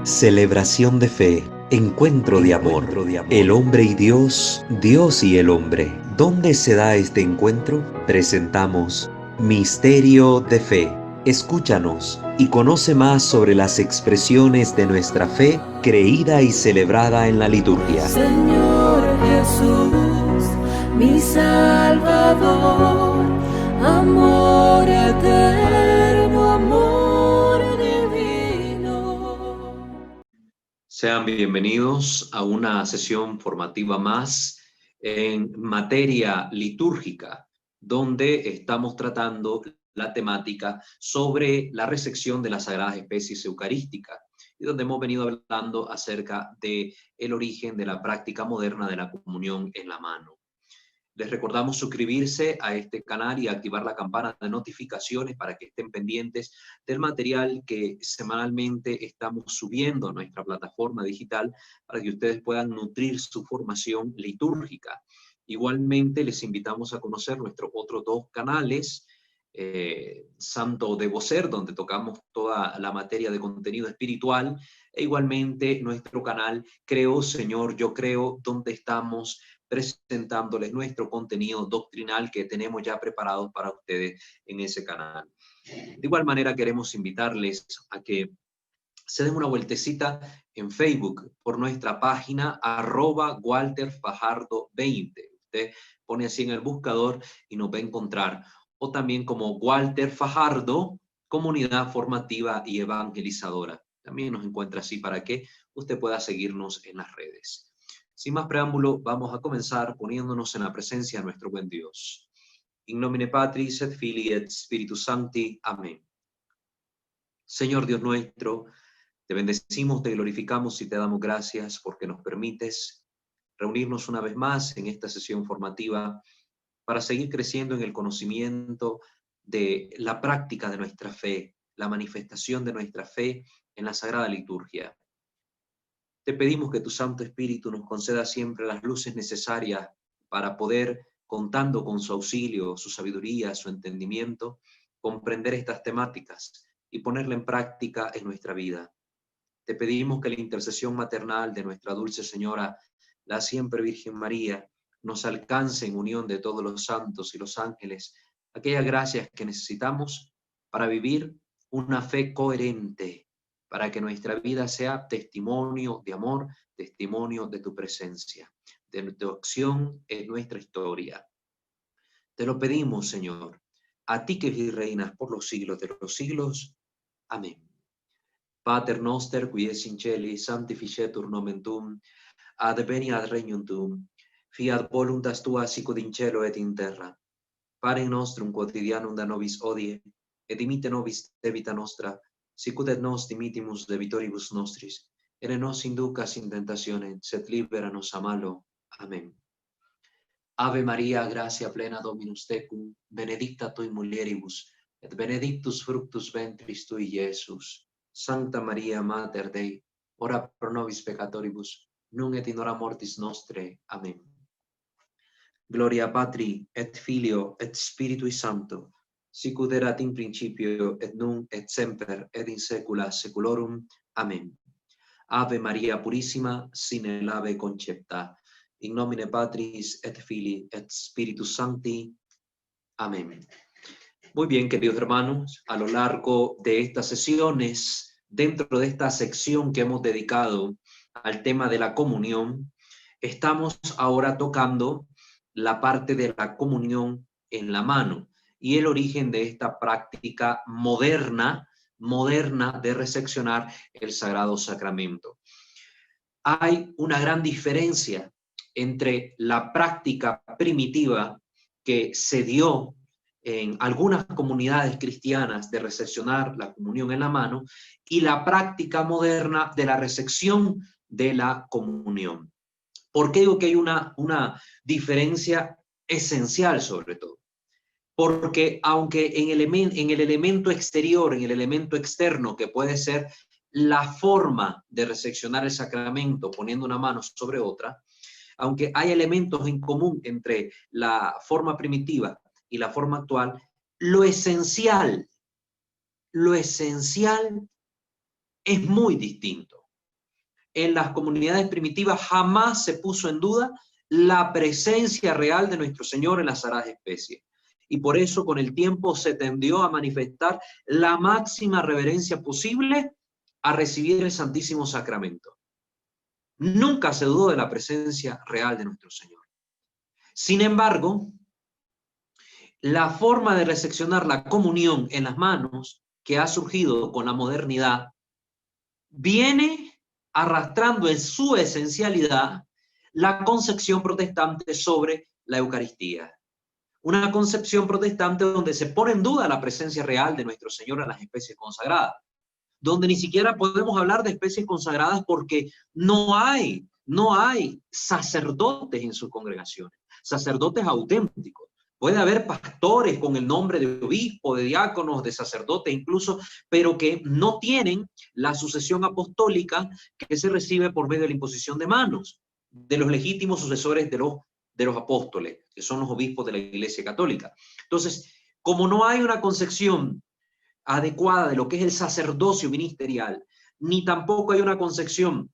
Celebración de fe, encuentro de amor, el hombre y Dios, Dios y el hombre. ¿Dónde se da este encuentro? Presentamos Misterio de Fe. Escúchanos y conoce más sobre las expresiones de nuestra fe creída y celebrada en la liturgia. Señor Jesús, mi Salvador, amor eterno, amor divino. Sean bienvenidos a una sesión formativa más en materia litúrgica, donde estamos tratando la temática sobre la recepción de las sagradas especies eucarísticas y donde hemos venido hablando acerca del origen de la práctica moderna de la comunión en la mano. Les recordamos suscribirse a este canal y activar la campana de notificaciones para que estén pendientes del material que semanalmente estamos subiendo a nuestra plataforma digital para que ustedes puedan nutrir su formación litúrgica. Igualmente les invitamos a conocer nuestros otros dos canales, Santo Debo Ser, donde tocamos toda la materia de contenido espiritual, e igualmente nuestro canal Creo, Señor, Yo Creo, donde estamos presentándoles nuestro contenido doctrinal que tenemos ya preparado para ustedes en ese canal. De igual manera queremos invitarles a que se den una vueltecita en Facebook por nuestra página @WalterFajardo20. Usted pone así en el buscador y nos va a encontrar. O también como Walter Fajardo, Comunidad Formativa y Evangelizadora. También nos encuentra así para que usted pueda seguirnos en las redes. Sin más preámbulo, vamos a comenzar poniéndonos en la presencia de nuestro buen Dios. In nomine Patris et Filii et Spiritus Sancti. Amén. Señor Dios nuestro, te bendecimos, te glorificamos y te damos gracias porque nos permites reunirnos una vez más en esta sesión formativa para seguir creciendo en el conocimiento de la práctica de nuestra fe, la manifestación de nuestra fe en la Sagrada Liturgia. Te pedimos que tu Santo Espíritu nos conceda siempre las luces necesarias para poder, contando con su auxilio, su sabiduría, su entendimiento, comprender estas temáticas y ponerla en práctica en nuestra vida. Te pedimos que la intercesión maternal de nuestra dulce Señora, la siempre Virgen María, nos alcance en unión de todos los santos y los ángeles aquellas gracias que necesitamos para vivir una fe coherente, para que nuestra vida sea testimonio de amor, testimonio de tu presencia, de tu acción en nuestra historia. Te lo pedimos, Señor, a ti que reinas por los siglos de los siglos. Amén. Pater noster, qui es in celi, sanctificetur nomen tuum, adveniat regnum tuum, fiat voluntas tua sicut in cielo et in terra. Pane nostrum quotidianum da nobis hodie, et dimite nobis debita nostra, sicut et nos dimitimus debitoribus nostris, et ne nos inducas in tentationem, sed libera nos a malo. Amén. Ave Maria, gratia plena Dominus tecum, benedicta tui mulieribus, et benedictus fructus ventris tui, Iesus. Sancta Maria, Mater Dei, ora pro nobis peccatoribus, nunc et in hora mortis nostre. Amén. Gloria Patri, et Filio, et Spiritui Sancto, sicut erat in principio, et nunc, et semper, et in saecula saeculorum. Amén. Ave Maria Purissima, sine labе concepta, in nomine Patris, et Filii, et Spiritus Sancti. Amén. Muy bien, queridos hermanos, a lo largo de estas sesiones, dentro de esta sección que hemos dedicado al tema de la comunión, estamos ahora tocando la parte de la comunión en la mano y el origen de esta práctica moderna de recepcionar el Sagrado Sacramento. Hay una gran diferencia entre la práctica primitiva que se dio en algunas comunidades cristianas de recepcionar la comunión en la mano y la práctica moderna de la recepción de la comunión. ¿Por qué digo que hay una diferencia esencial sobre todo? Porque aunque en el elemento exterior, en el elemento externo, que puede ser la forma de recepcionar el sacramento poniendo una mano sobre otra, aunque hay elementos en común entre la forma primitiva y la forma actual, lo esencial es muy distinto. en las comunidades primitivas jamás se puso en duda la presencia real de nuestro Señor en las sagradas especies. Y por eso con el tiempo se tendió a manifestar la máxima reverencia posible a recibir el Santísimo Sacramento. Nunca se dudó de la presencia real de nuestro Señor. Sin embargo, la forma de recepcionar la comunión en las manos que ha surgido con la modernidad viene arrastrando en su esencialidad la concepción protestante sobre la Eucaristía. Una concepción protestante donde se pone en duda la presencia real de nuestro Señor en las especies consagradas, donde ni siquiera podemos hablar de especies consagradas porque no hay sacerdotes en sus congregaciones, sacerdotes auténticos. Puede haber pastores con el nombre de obispo, de diáconos, de sacerdote incluso, pero que no tienen la sucesión apostólica que se recibe por medio de la imposición de manos de los legítimos sucesores de los apóstoles, que son los obispos de la Iglesia Católica. Entonces, como no hay una concepción adecuada de lo que es el sacerdocio ministerial, ni tampoco hay una concepción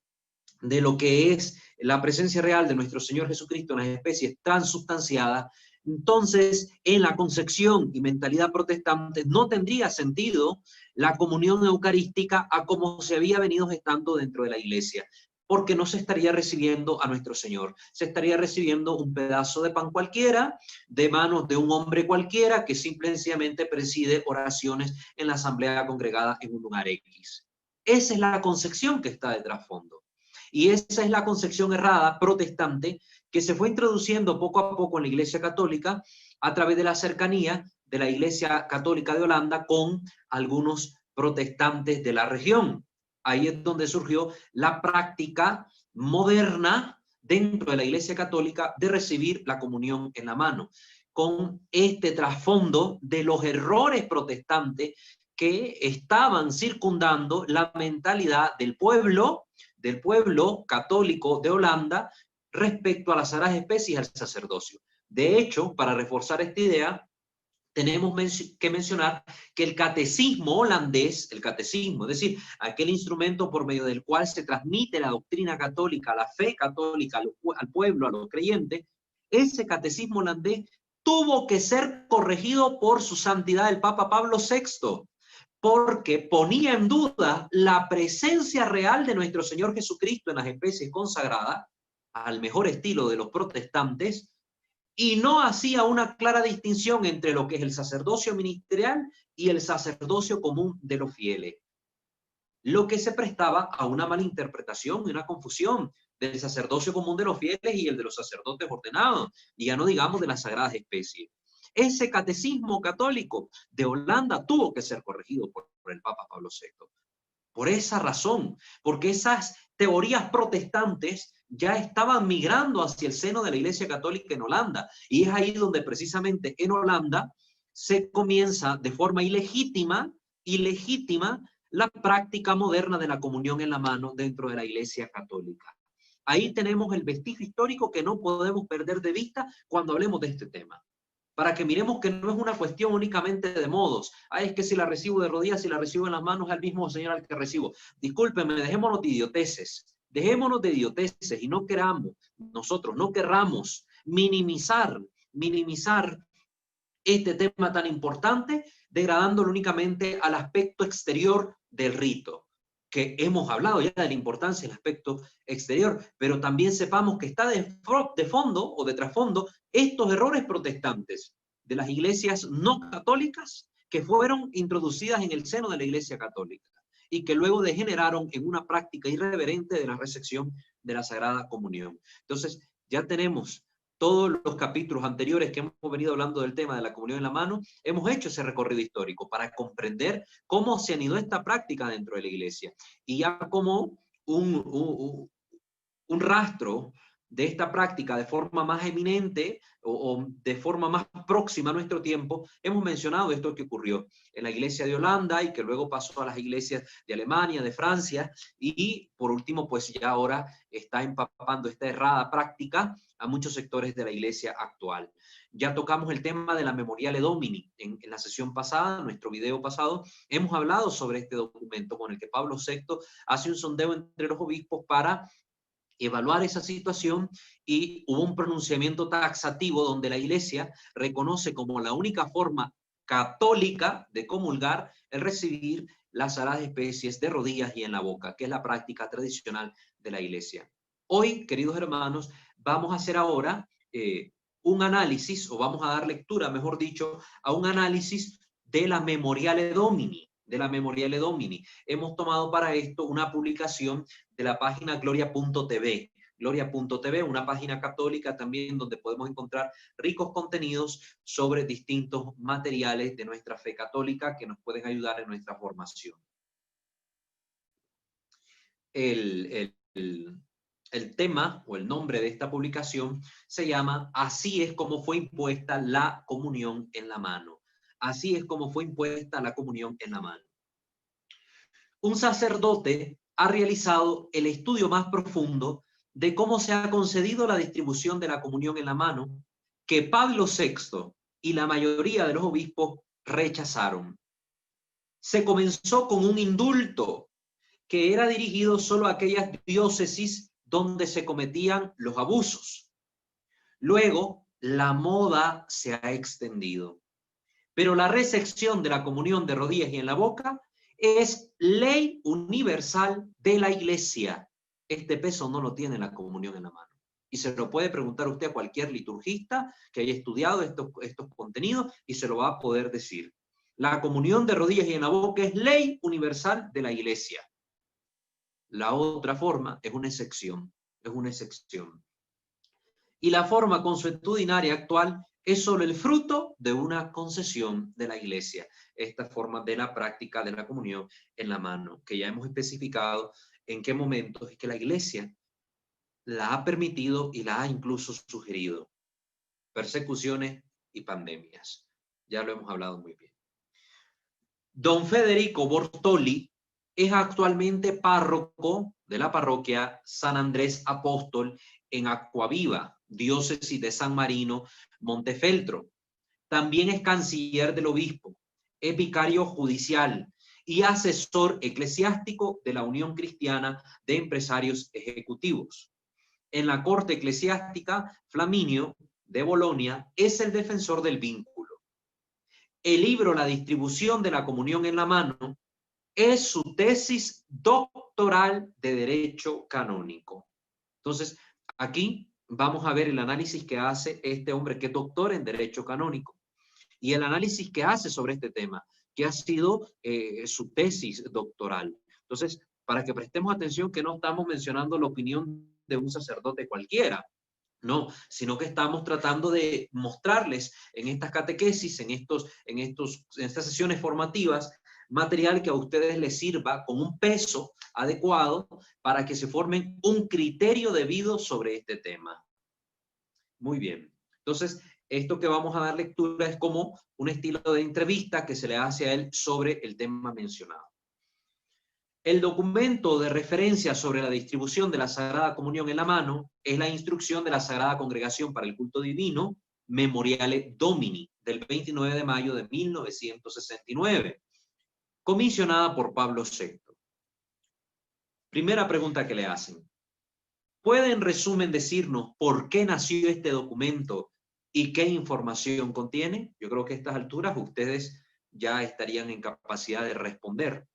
de lo que es la presencia real de nuestro Señor Jesucristo en las especies transubstanciadas, entonces en la concepción y mentalidad protestante no tendría sentido la comunión eucarística a como se había venido gestando dentro de la Iglesia, porque no se estaría recibiendo a nuestro Señor, se estaría recibiendo un pedazo de pan cualquiera, de manos de un hombre cualquiera que simplemente preside oraciones en la asamblea congregada en un lugar X. Esa es la concepción que está de trasfondo. Y esa es la concepción errada protestante que se fue introduciendo poco a poco en la Iglesia Católica a través de la cercanía de la Iglesia Católica de Holanda con algunos protestantes de la región. Ahí es donde surgió la práctica moderna dentro de la Iglesia Católica de recibir la comunión en la mano, con este trasfondo de los errores protestantes que estaban circundando la mentalidad del pueblo católico de Holanda respecto a las sagradas especies y al sacerdocio. De hecho, para reforzar esta idea, tenemos que mencionar que el catecismo holandés, el catecismo, es decir, aquel instrumento por medio del cual se transmite la doctrina católica, la fe católica al pueblo, a los creyentes, ese catecismo holandés tuvo que ser corregido por su santidad el Papa Pablo VI, porque ponía en duda la presencia real de nuestro Señor Jesucristo en las especies consagradas, al mejor estilo de los protestantes, y no hacía una clara distinción entre lo que es el sacerdocio ministerial y el sacerdocio común de los fieles, lo que se prestaba a una malinterpretación y una confusión del sacerdocio común de los fieles y el de los sacerdotes ordenados, y ya no digamos de las sagradas especies. Ese catecismo católico de Holanda tuvo que ser corregido por el Papa Pablo VI. Por esa razón, porque esas teorías protestantes ya estaban migrando hacia el seno de la Iglesia Católica en Holanda. Y es ahí donde precisamente en Holanda se comienza de forma ilegítima la práctica moderna de la comunión en la mano dentro de la Iglesia Católica. Ahí tenemos el vestigio histórico que no podemos perder de vista cuando hablemos de este tema, para que miremos que no es una cuestión únicamente de modos. Es que si la recibo de rodillas, si la recibo en las manos, es al mismo Señor al que recibo. Discúlpenme, dejémonos de idioteces y no querramos minimizar este tema tan importante, degradándolo únicamente al aspecto exterior del rito, que hemos hablado ya de la importancia del aspecto exterior, pero también sepamos que está de fondo o de trasfondo estos errores protestantes de las iglesias no católicas que fueron introducidas en el seno de la Iglesia Católica y que luego degeneraron en una práctica irreverente de la recepción de la Sagrada Comunión. Entonces, ya tenemos todos los capítulos anteriores que hemos venido hablando del tema de la comunión en la mano, hemos hecho ese recorrido histórico para comprender cómo se anidó esta práctica dentro de la Iglesia y ya como un rastro de esta práctica de forma más eminente o de forma más próxima a nuestro tiempo, hemos mencionado esto que ocurrió en la iglesia de Holanda y que luego pasó a las iglesias de Alemania, de Francia, y por último, pues ya ahora está empapando esta errada práctica a muchos sectores de la iglesia actual. Ya tocamos el tema de la Memoriale Domini en la sesión pasada, en nuestro video pasado, hemos hablado sobre este documento con el que Pablo VI hace un sondeo entre los obispos para evaluar esa situación, y hubo un pronunciamiento taxativo donde la Iglesia reconoce como la única forma católica de comulgar el recibir las sagradas especies de rodillas y en la boca, que es la práctica tradicional de la Iglesia. Hoy, queridos hermanos, vamos a hacer ahora un análisis, o vamos a dar lectura, mejor dicho, a un análisis de la Memoriale Domini, Hemos tomado para esto una publicación de la página gloria.tv, una página católica también donde podemos encontrar ricos contenidos sobre distintos materiales de nuestra fe católica que nos pueden ayudar en nuestra formación. El tema o el nombre de esta publicación se llama "Así es como fue impuesta la comunión en la mano". Así es como fue impuesta la comunión en la mano. Un sacerdote ha realizado el estudio más profundo de cómo se ha concedido la distribución de la comunión en la mano, que Pablo VI y la mayoría de los obispos rechazaron. Se comenzó con un indulto que era dirigido solo a aquellas diócesis donde se cometían los abusos. Luego, la moda se ha extendido, pero la recepción de la comunión de rodillas y en la boca es ley universal de la Iglesia. Este peso no lo tiene la comunión en la mano. Y se lo puede preguntar usted a cualquier liturgista que haya estudiado estos contenidos y se lo va a poder decir. La comunión de rodillas y en la boca es ley universal de la Iglesia. La otra forma es una excepción, Y la forma consuetudinaria actual es solo el fruto de una concesión de la Iglesia. Esta forma de la práctica de la comunión en la mano, que ya hemos especificado en qué momentos es que la Iglesia la ha permitido y la ha incluso sugerido. Persecuciones y pandemias. Ya lo hemos hablado muy bien. Don Federico Bortoli es actualmente párroco de la parroquia San Andrés Apóstol en Acquaviva, diócesis de San Marino, Montefeltro. También es canciller del obispo, es vicario judicial y asesor eclesiástico de la Unión Cristiana de Empresarios Ejecutivos. En la corte eclesiástica, Flaminio de Bolonia es el defensor del vínculo. El libro La distribución de la comunión en la mano es su tesis doctoral de Derecho Canónico. Entonces, aquí vamos a ver el análisis que hace este hombre que es doctor en Derecho Canónico y el análisis que hace sobre este tema, que ha sido su tesis doctoral. Entonces, para que prestemos atención que no estamos mencionando la opinión de un sacerdote cualquiera, no, sino que estamos tratando de mostrarles en estas catequesis, en estas sesiones formativas, material que a ustedes les sirva con un peso adecuado para que se formen un criterio debido sobre este tema. Muy bien. Entonces, esto que vamos a dar lectura es como un estilo de entrevista que se le hace a él sobre el tema mencionado. El documento de referencia sobre la distribución de la Sagrada Comunión en la mano es la instrucción de la Sagrada Congregación para el Culto Divino, Memoriale Domini, del 29 de mayo de 1969, comisionada por Pablo VI. Primera pregunta que le hacen. ¿Puede en resumen decirnos por qué nació este documento y qué información contiene? Yo creo que a estas alturas ustedes ya estarían en capacidad de responder.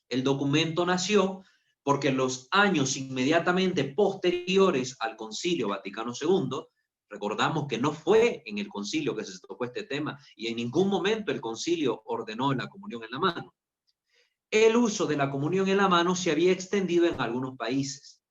El documento nació porque en los años inmediatamente posteriores al Concilio Vaticano II, recordamos que no fue en el concilio que se tocó este tema y en ningún momento el concilio ordenó la comunión en la mano. El uso de la comunión en la mano se había extendido en algunos países.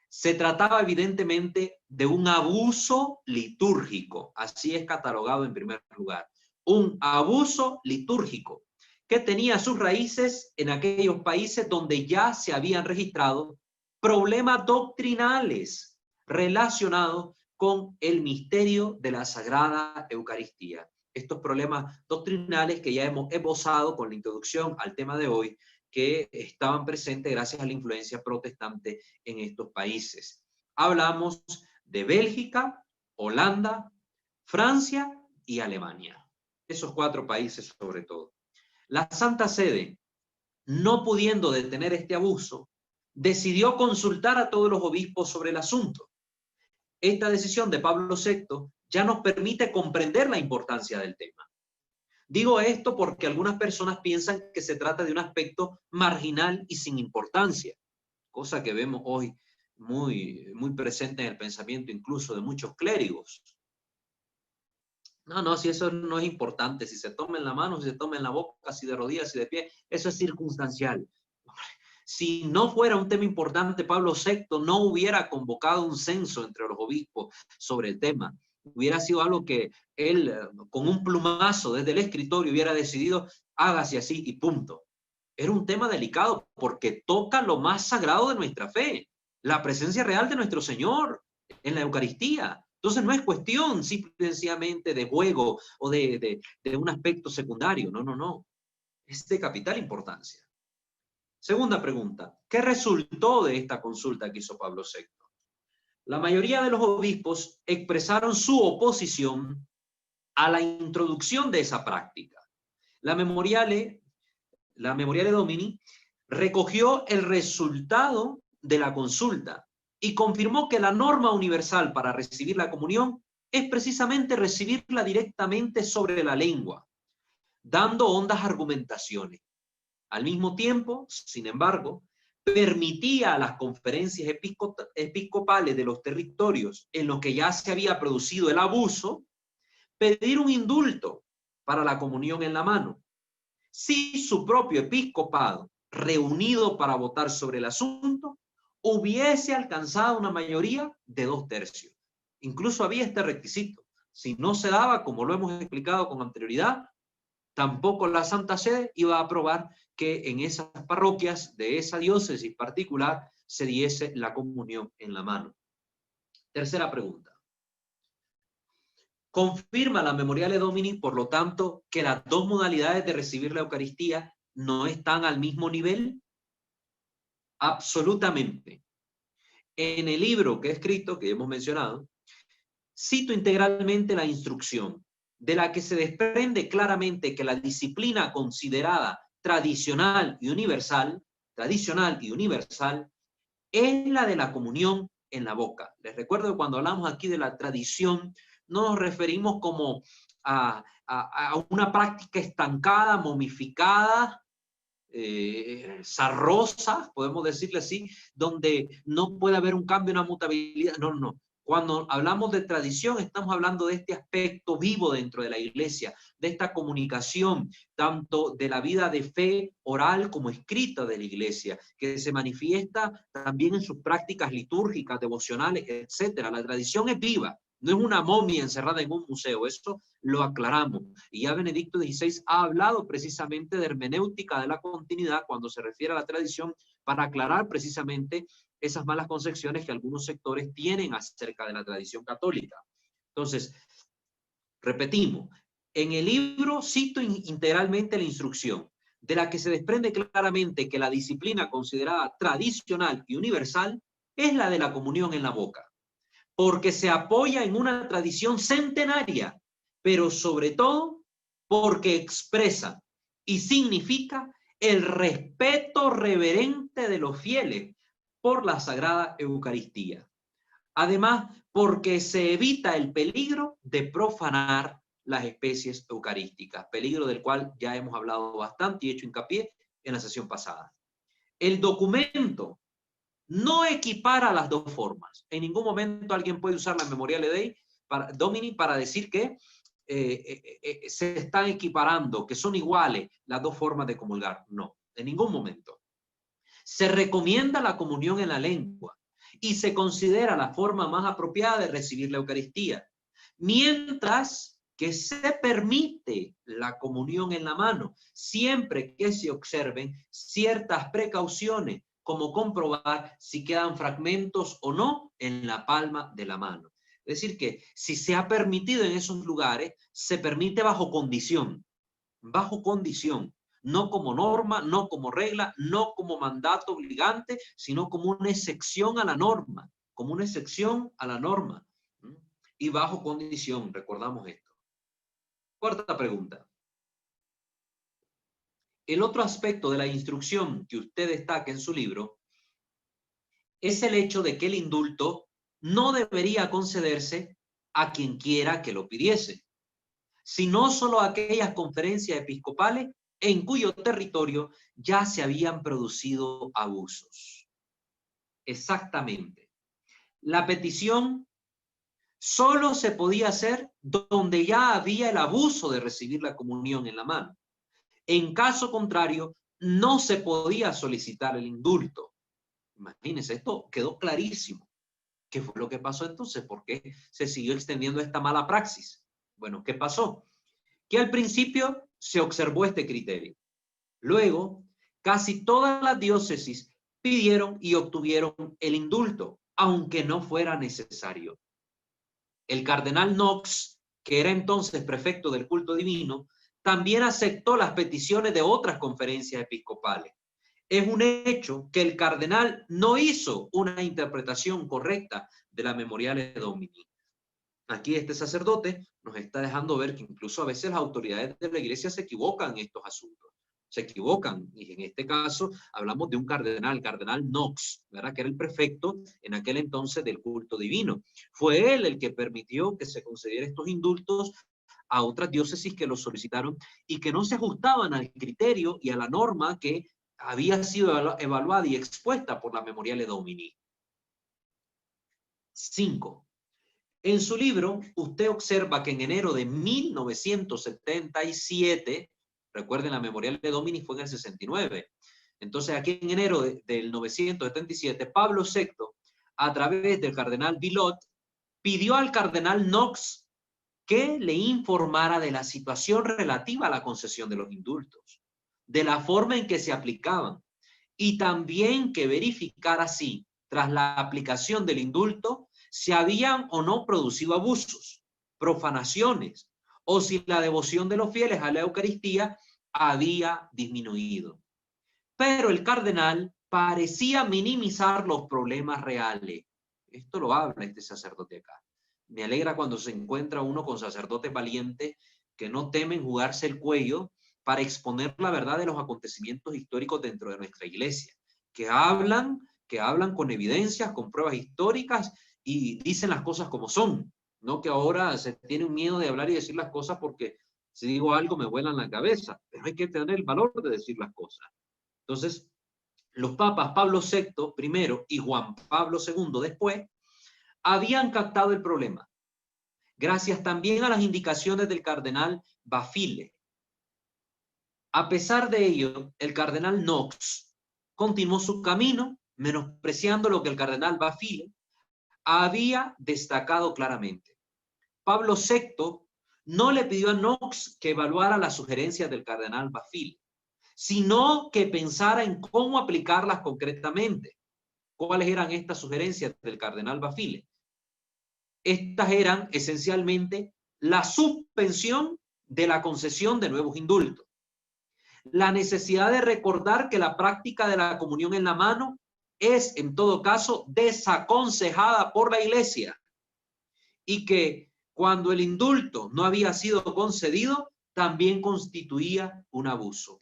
Se trataba evidentemente de un abuso litúrgico, así es catalogado en primer lugar, un abuso litúrgico que tenía sus raíces en aquellos países donde ya se habían registrado problemas doctrinales relacionados con el misterio de la Sagrada Eucaristía. Estos problemas doctrinales que ya hemos esbozado con la introducción al tema de hoy, que estaban presentes gracias a la influencia protestante en estos países. Hablamos de Bélgica, Holanda, Francia y Alemania. Esos 4 países sobre todo. La Santa Sede, no pudiendo detener este abuso, decidió consultar a todos los obispos sobre el asunto. Esta decisión de Pablo VI ya nos permite comprender la importancia del tema. Digo esto porque algunas personas piensan que se trata de un aspecto marginal y sin importancia, cosa que vemos hoy muy presente en el pensamiento incluso de muchos clérigos. No, si eso no es importante, si se toma en la mano, si se toma en la boca, si de rodillas, si de pie, eso es circunstancial. Si no fuera un tema importante, Pablo VI no hubiera convocado un censo entre los obispos sobre el tema. Hubiera sido algo que él, con un plumazo desde el escritorio, hubiera decidido, hágase así y punto. Era un tema delicado porque toca lo más sagrado de nuestra fe, la presencia real de nuestro Señor en la Eucaristía. Entonces no es cuestión simplemente de juego o de un aspecto secundario. No. Es de capital importancia. Segunda pregunta, ¿qué resultó de esta consulta que hizo Pablo VI? La mayoría de los obispos expresaron su oposición a la introducción de esa práctica. La Memoriale Domini recogió el resultado de la consulta y confirmó que la norma universal para recibir la comunión es precisamente recibirla directamente sobre la lengua, dando hondas argumentaciones. Al mismo tiempo, sin embargo, permitía a las conferencias episcopales de los territorios en los que ya se había producido el abuso, pedir un indulto para la comunión en la mano. Si su propio episcopado, reunido para votar sobre el asunto, hubiese alcanzado una mayoría de 2/3. Incluso había este requisito. Si no se daba, como lo hemos explicado con anterioridad, tampoco la Santa Sede iba a aprobar que en esas parroquias de esa diócesis particular se diese la comunión en la mano. Tercera pregunta. Confirma la Memoriale Domini, por lo tanto, que las 2 modalidades de recibir la Eucaristía no están al mismo nivel. Absolutamente. En el libro que he escrito, que hemos mencionado, cito integralmente la instrucción, de la que se desprende claramente que la disciplina considerada tradicional y universal, es la de la comunión en la boca. Les recuerdo que cuando hablamos aquí de la tradición, no nos referimos como a una práctica estancada, momificada, zarrosa, podemos decirle así, donde no puede haber un cambio, una mutabilidad. No. Cuando hablamos de tradición, estamos hablando de este aspecto vivo dentro de la iglesia, de esta comunicación, tanto de la vida de fe oral como escrita de la iglesia, que se manifiesta también en sus prácticas litúrgicas, devocionales, etcétera. La tradición es viva, no es una momia encerrada en un museo, eso lo aclaramos. Y ya Benedicto XVI ha hablado precisamente de hermenéutica de la continuidad cuando se refiere a la tradición, para aclarar precisamente esas malas concepciones que algunos sectores tienen acerca de la tradición católica. Entonces, repetimos, en el libro cito integralmente la instrucción, de la que se desprende claramente que la disciplina considerada tradicional y universal es la de la comunión en la boca, porque se apoya en una tradición centenaria, pero sobre todo porque expresa y significa el respeto reverente de los fieles por la Sagrada Eucaristía. Además, porque se evita el peligro de profanar las especies eucarísticas, peligro del cual ya hemos hablado bastante y hecho hincapié en la sesión pasada. El documento no equipara las 2 formas. En ningún momento alguien puede usar la Memoriale Domini para decir que se están equiparando, que son iguales las 2 formas de comulgar. No, en ningún momento. Se recomienda la comunión en la lengua y se considera la forma más apropiada de recibir la Eucaristía, mientras que se permite la comunión en la mano, siempre que se observen ciertas precauciones como comprobar si quedan fragmentos o no en la palma de la mano. Es decir, que si se ha permitido en esos lugares, se permite bajo condición, no como norma, no como regla, no como mandato obligante, sino como una excepción a la norma, como una excepción a la norma. Y bajo condición, recordamos esto. Cuarta pregunta. El otro aspecto de la instrucción que usted destaca en su libro es el hecho de que el indulto no debería concederse a quien quiera que lo pidiese, sino solo a aquellas conferencias episcopales en cuyo territorio ya se habían producido abusos. Exactamente. La petición solo se podía hacer donde ya había el abuso de recibir la comunión en la mano. En caso contrario, no se podía solicitar el indulto. Imagínense, esto quedó clarísimo. ¿Qué fue lo que pasó entonces? ¿Por qué se siguió extendiendo esta mala praxis? Bueno, ¿qué pasó? Que al principio se observó este criterio. Luego, casi todas las diócesis pidieron y obtuvieron el indulto, aunque no fuera necesario. El cardenal Knox, que era entonces prefecto del culto divino, también aceptó las peticiones de otras conferencias episcopales. Es un hecho que el cardenal no hizo una interpretación correcta de la Memoriale Domini. Aquí este sacerdote nos está dejando ver que incluso a veces las autoridades de la iglesia se equivocan en estos asuntos. Se equivocan, y en este caso hablamos de un cardenal, cardenal Knox, ¿verdad? Que era el prefecto en aquel entonces del culto divino. Fue él el que permitió que se concediera estos indultos a otras diócesis que los solicitaron y que no se ajustaban al criterio y a la norma que había sido evaluada y expuesta por la Memoriale Domini. 5. En su libro, usted observa que en enero de 1977, recuerden, la Memoriale Domini fue en el 69, entonces aquí en enero del 977, Pablo VI, a través del cardenal Villot, pidió al cardenal Knox que le informara de la situación relativa a la concesión de los indultos, de la forma en que se aplicaban, y también que verificara si, tras la aplicación del indulto, si habían o no producido abusos, profanaciones, o si la devoción de los fieles a la Eucaristía había disminuido. Pero el cardenal parecía minimizar los problemas reales. Esto lo habla este sacerdote acá. Me alegra cuando se encuentra uno con sacerdotes valientes que no temen jugarse el cuello para exponer la verdad de los acontecimientos históricos dentro de nuestra iglesia, que hablan con evidencias, con pruebas históricas y dicen las cosas como son, no que ahora se tiene un miedo de hablar y decir las cosas porque si digo algo me vuelan la cabeza, pero hay que tener el valor de decir las cosas. Entonces, los papas Pablo VI primero y Juan Pablo II después habían captado el problema, gracias también a las indicaciones del cardenal Bafile. A pesar de ello, el cardenal Knox continuó su camino, menospreciando lo que el cardenal Bafile había destacado claramente. Pablo VI no le pidió a Knox que evaluara las sugerencias del cardenal Bafile, sino que pensara en cómo aplicarlas concretamente. ¿Cuáles eran estas sugerencias del cardenal Bafile? Estas eran esencialmente la suspensión de la concesión de nuevos indultos, la necesidad de recordar que la práctica de la comunión en la mano es, en todo caso, desaconsejada por la Iglesia y que cuando el indulto no había sido concedido, también constituía un abuso.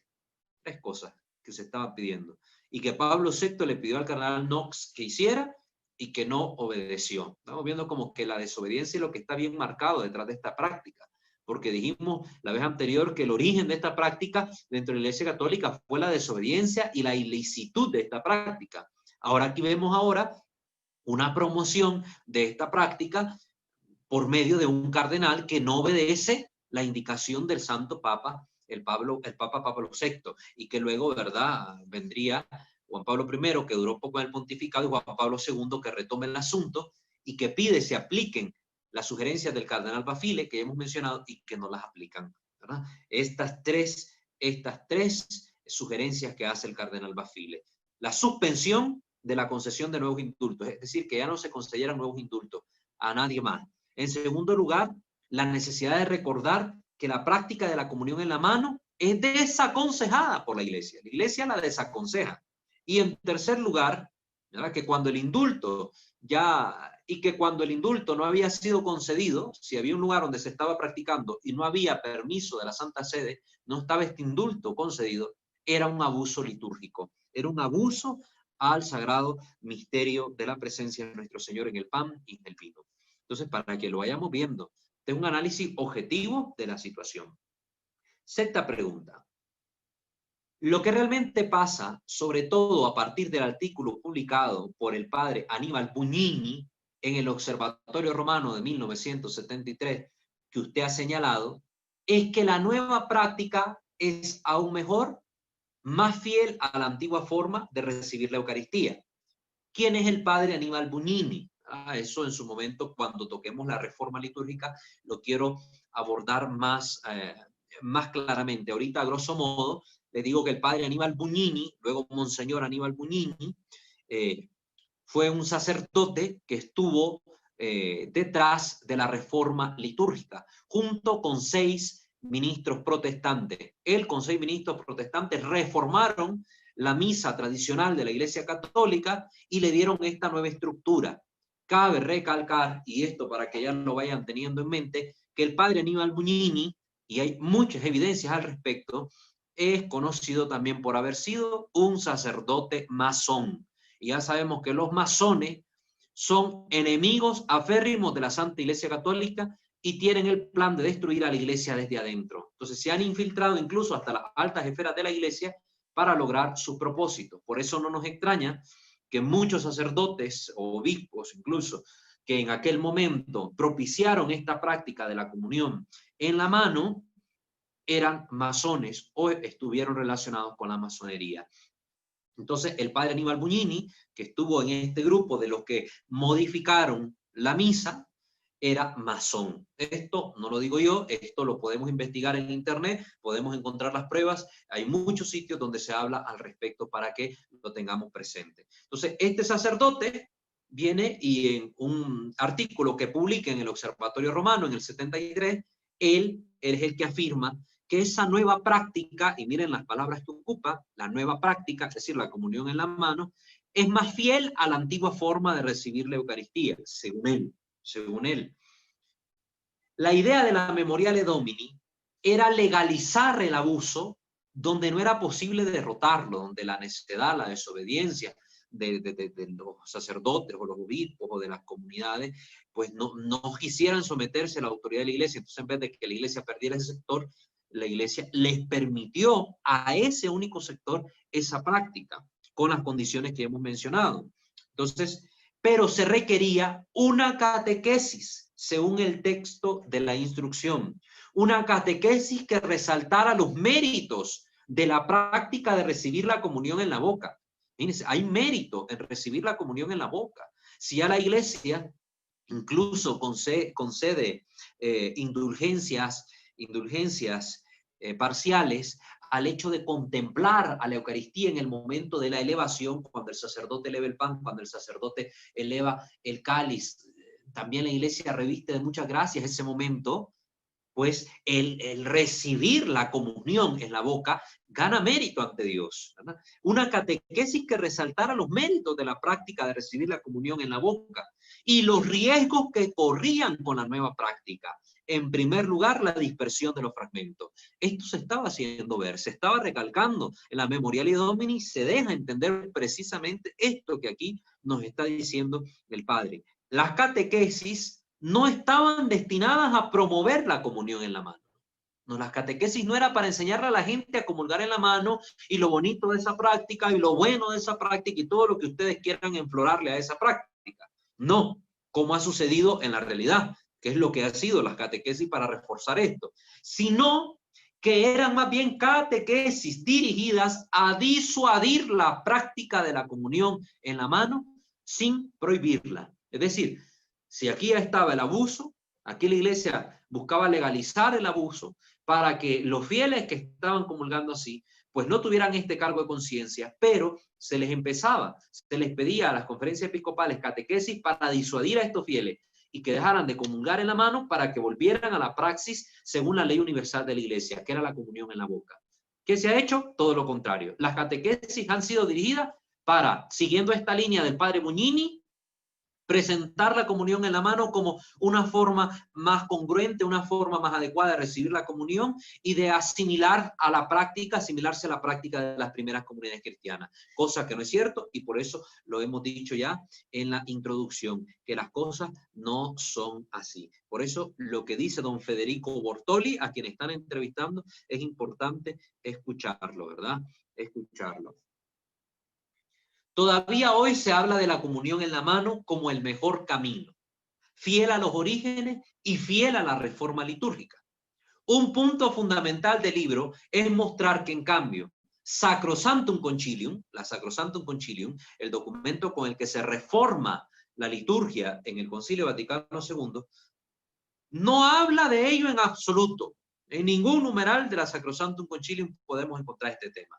3 cosas que se estaban pidiendo y que Pablo VI le pidió al cardenal Knox que hiciera y que no obedeció. Estamos viendo como que la desobediencia es lo que está bien marcado detrás de esta práctica, porque dijimos la vez anterior que el origen de esta práctica dentro de la Iglesia Católica fue la desobediencia y la ilicitud de esta práctica. Ahora aquí vemos una promoción de esta práctica por medio de un cardenal que no obedece la indicación del Santo Papa, el Papa Pablo VI, y que luego, ¿verdad?, vendría Juan Pablo I, que duró poco en el pontificado, y Juan Pablo II, que retome el asunto y que pide se apliquen las sugerencias del cardenal Bafile, que hemos mencionado, y que no las aplican, ¿verdad? Estas tres sugerencias que hace el cardenal Bafile. la suspensión de la concesión de nuevos indultos, es decir, que ya no se concedieran nuevos indultos a nadie más. En segundo lugar, la necesidad de recordar que la práctica de la comunión en la mano es desaconsejada por la iglesia la desaconseja. Y en tercer lugar, ¿verdad? Que cuando el indulto cuando el indulto no había sido concedido, si había un lugar donde se estaba practicando y no había permiso de la Santa Sede, no estaba este indulto concedido, era un abuso litúrgico, era un abuso al sagrado misterio de la presencia de nuestro Señor en el pan y en el vino. Entonces, para que lo vayamos viendo, este es un análisis objetivo de la situación. Sexta pregunta. Lo que realmente pasa, sobre todo a partir del artículo publicado por el padre Aníbal Bugnini en el Observatorio Romano de 1973, que usted ha señalado, es que la nueva práctica es aún mejor, más fiel a la antigua forma de recibir la Eucaristía. ¿Quién es el padre Aníbal Bugnini? Eso en su momento, cuando toquemos la reforma litúrgica, lo quiero abordar más claramente. Ahorita, a grosso modo, le digo que el padre Aníbal Bugnini, luego Monseñor Aníbal Bugnini, fue un sacerdote que estuvo detrás de la reforma litúrgica, junto con 6 ministros protestantes. Él con 6 ministros protestantes reformaron la misa tradicional de la Iglesia Católica y le dieron esta nueva estructura. Cabe recalcar, y esto para que ya lo vayan teniendo en mente, que el padre Aníbal Bugnini, y hay muchas evidencias al respecto, es conocido también por haber sido un sacerdote masón. Y ya sabemos que los masones son enemigos aférrimos de la Santa Iglesia Católica y tienen el plan de destruir a la Iglesia desde adentro. Entonces se han infiltrado incluso hasta las altas esferas de la Iglesia para lograr sus propósitos. Por eso no nos extraña que muchos sacerdotes o obispos incluso que en aquel momento propiciaron esta práctica de la comunión en la mano eran masones o estuvieron relacionados con la masonería. Entonces, el padre Aníbal Bugnini, que estuvo en este grupo de los que modificaron la misa, era masón. Esto no lo digo yo, esto lo podemos investigar en internet, podemos encontrar las pruebas, hay muchos sitios donde se habla al respecto para que lo tengamos presente. Entonces, este sacerdote viene y en un artículo que publica en el Observatorio Romano en el 73, él es el que afirma que esa nueva práctica, y miren las palabras que ocupa, la nueva práctica, es decir, la comunión en la mano, es más fiel a la antigua forma de recibir la Eucaristía, según él. La idea de la Memoriale Domini era legalizar el abuso donde no era posible derrotarlo, donde la necedad, la desobediencia de los sacerdotes o los obispos o de las comunidades, pues no quisieran someterse a la autoridad de la Iglesia. Entonces, en vez de que la Iglesia perdiera ese sector, la Iglesia les permitió a ese único sector esa práctica, con las condiciones que hemos mencionado. Entonces, pero se requería una catequesis, según el texto de la instrucción, una catequesis que resaltara los méritos de la práctica de recibir la comunión en la boca. Fíjense, hay mérito en recibir la comunión en la boca. Si ya la Iglesia incluso concede indulgencias parciales al hecho de contemplar a la Eucaristía en el momento de la elevación, cuando el sacerdote eleva el pan, cuando el sacerdote eleva el cáliz. También la Iglesia reviste de muchas gracias ese momento, pues el recibir la comunión en la boca gana mérito ante Dios, ¿verdad? Una catequesis que resaltara los méritos de la práctica de recibir la comunión en la boca y los riesgos que corrían con la nueva práctica. En primer lugar, la dispersión de los fragmentos. Esto se estaba haciendo ver, se estaba recalcando en la Memoriale Domini, se deja entender precisamente esto que aquí nos está diciendo el Padre. Las catequesis no estaban destinadas a promover la comunión en la mano. No, las catequesis no era para enseñarle a la gente a comulgar en la mano y lo bonito de esa práctica y lo bueno de esa práctica y todo lo que ustedes quieran enflorarle a esa práctica. No, como ha sucedido en la realidad, que es lo que ha sido las catequesis para reforzar esto, sino que eran más bien catequesis dirigidas a disuadir la práctica de la comunión en la mano sin prohibirla. Es decir, si aquí ya estaba el abuso, aquí la Iglesia buscaba legalizar el abuso para que los fieles que estaban comulgando así pues no tuvieran este cargo de conciencia, pero se les pedía a las conferencias episcopales catequesis para disuadir a estos fieles y que dejaran de comulgar en la mano para que volvieran a la praxis según la ley universal de la Iglesia, que era la comunión en la boca. ¿Qué se ha hecho? Todo lo contrario. Las catequesis han sido dirigidas para, siguiendo esta línea del padre Bugnini, presentar la comunión en la mano como una forma más congruente, una forma más adecuada de recibir la comunión y de asimilarse a la práctica de las primeras comunidades cristianas, cosa que no es cierto, y por eso lo hemos dicho ya en la introducción, que las cosas no son así. Por eso lo que dice don Federico Bortoli, a quien están entrevistando, es importante escucharlo, ¿verdad? Escucharlo. Todavía hoy se habla de la comunión en la mano como el mejor camino, fiel a los orígenes y fiel a la reforma litúrgica. Un punto fundamental del libro es mostrar que, en cambio, Sacrosanctum Concilium, la Sacrosanctum Concilium, el documento con el que se reforma la liturgia en el Concilio Vaticano II, no habla de ello en absoluto. En ningún numeral de la Sacrosanctum Concilium podemos encontrar este tema.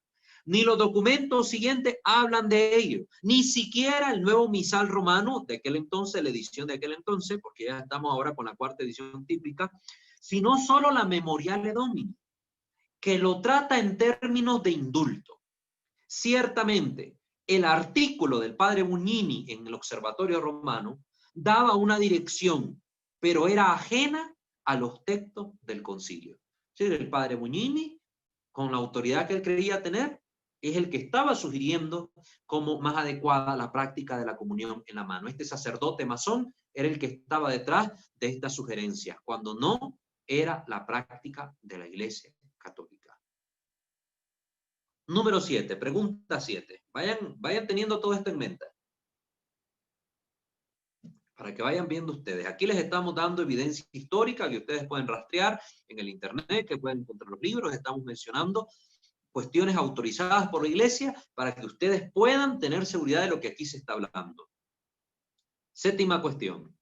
Ni los documentos siguientes hablan de ello, ni siquiera el nuevo misal romano de aquel entonces, la edición de aquel entonces, porque ya estamos ahora con la cuarta edición típica, sino solo la Memoriale Domini, que lo trata en términos de indulto. Ciertamente, el artículo del padre Bugnini en el Observatorio Romano daba una dirección, pero era ajena a los textos del concilio. Es decir, el padre Bugnini, con la autoridad que él creía tener, es el que estaba sugiriendo como más adecuada la práctica de la comunión en la mano. Este sacerdote masón era el que estaba detrás de estas sugerencias, cuando no era la práctica de la Iglesia Católica. Número 7, pregunta 7. Vayan teniendo todo esto en mente, para que vayan viendo ustedes. Aquí les estamos dando evidencia histórica que ustedes pueden rastrear en el internet, que pueden encontrar los libros. Estamos mencionando cuestiones autorizadas por la Iglesia para que ustedes puedan tener seguridad de lo que aquí se está hablando. Séptima cuestión.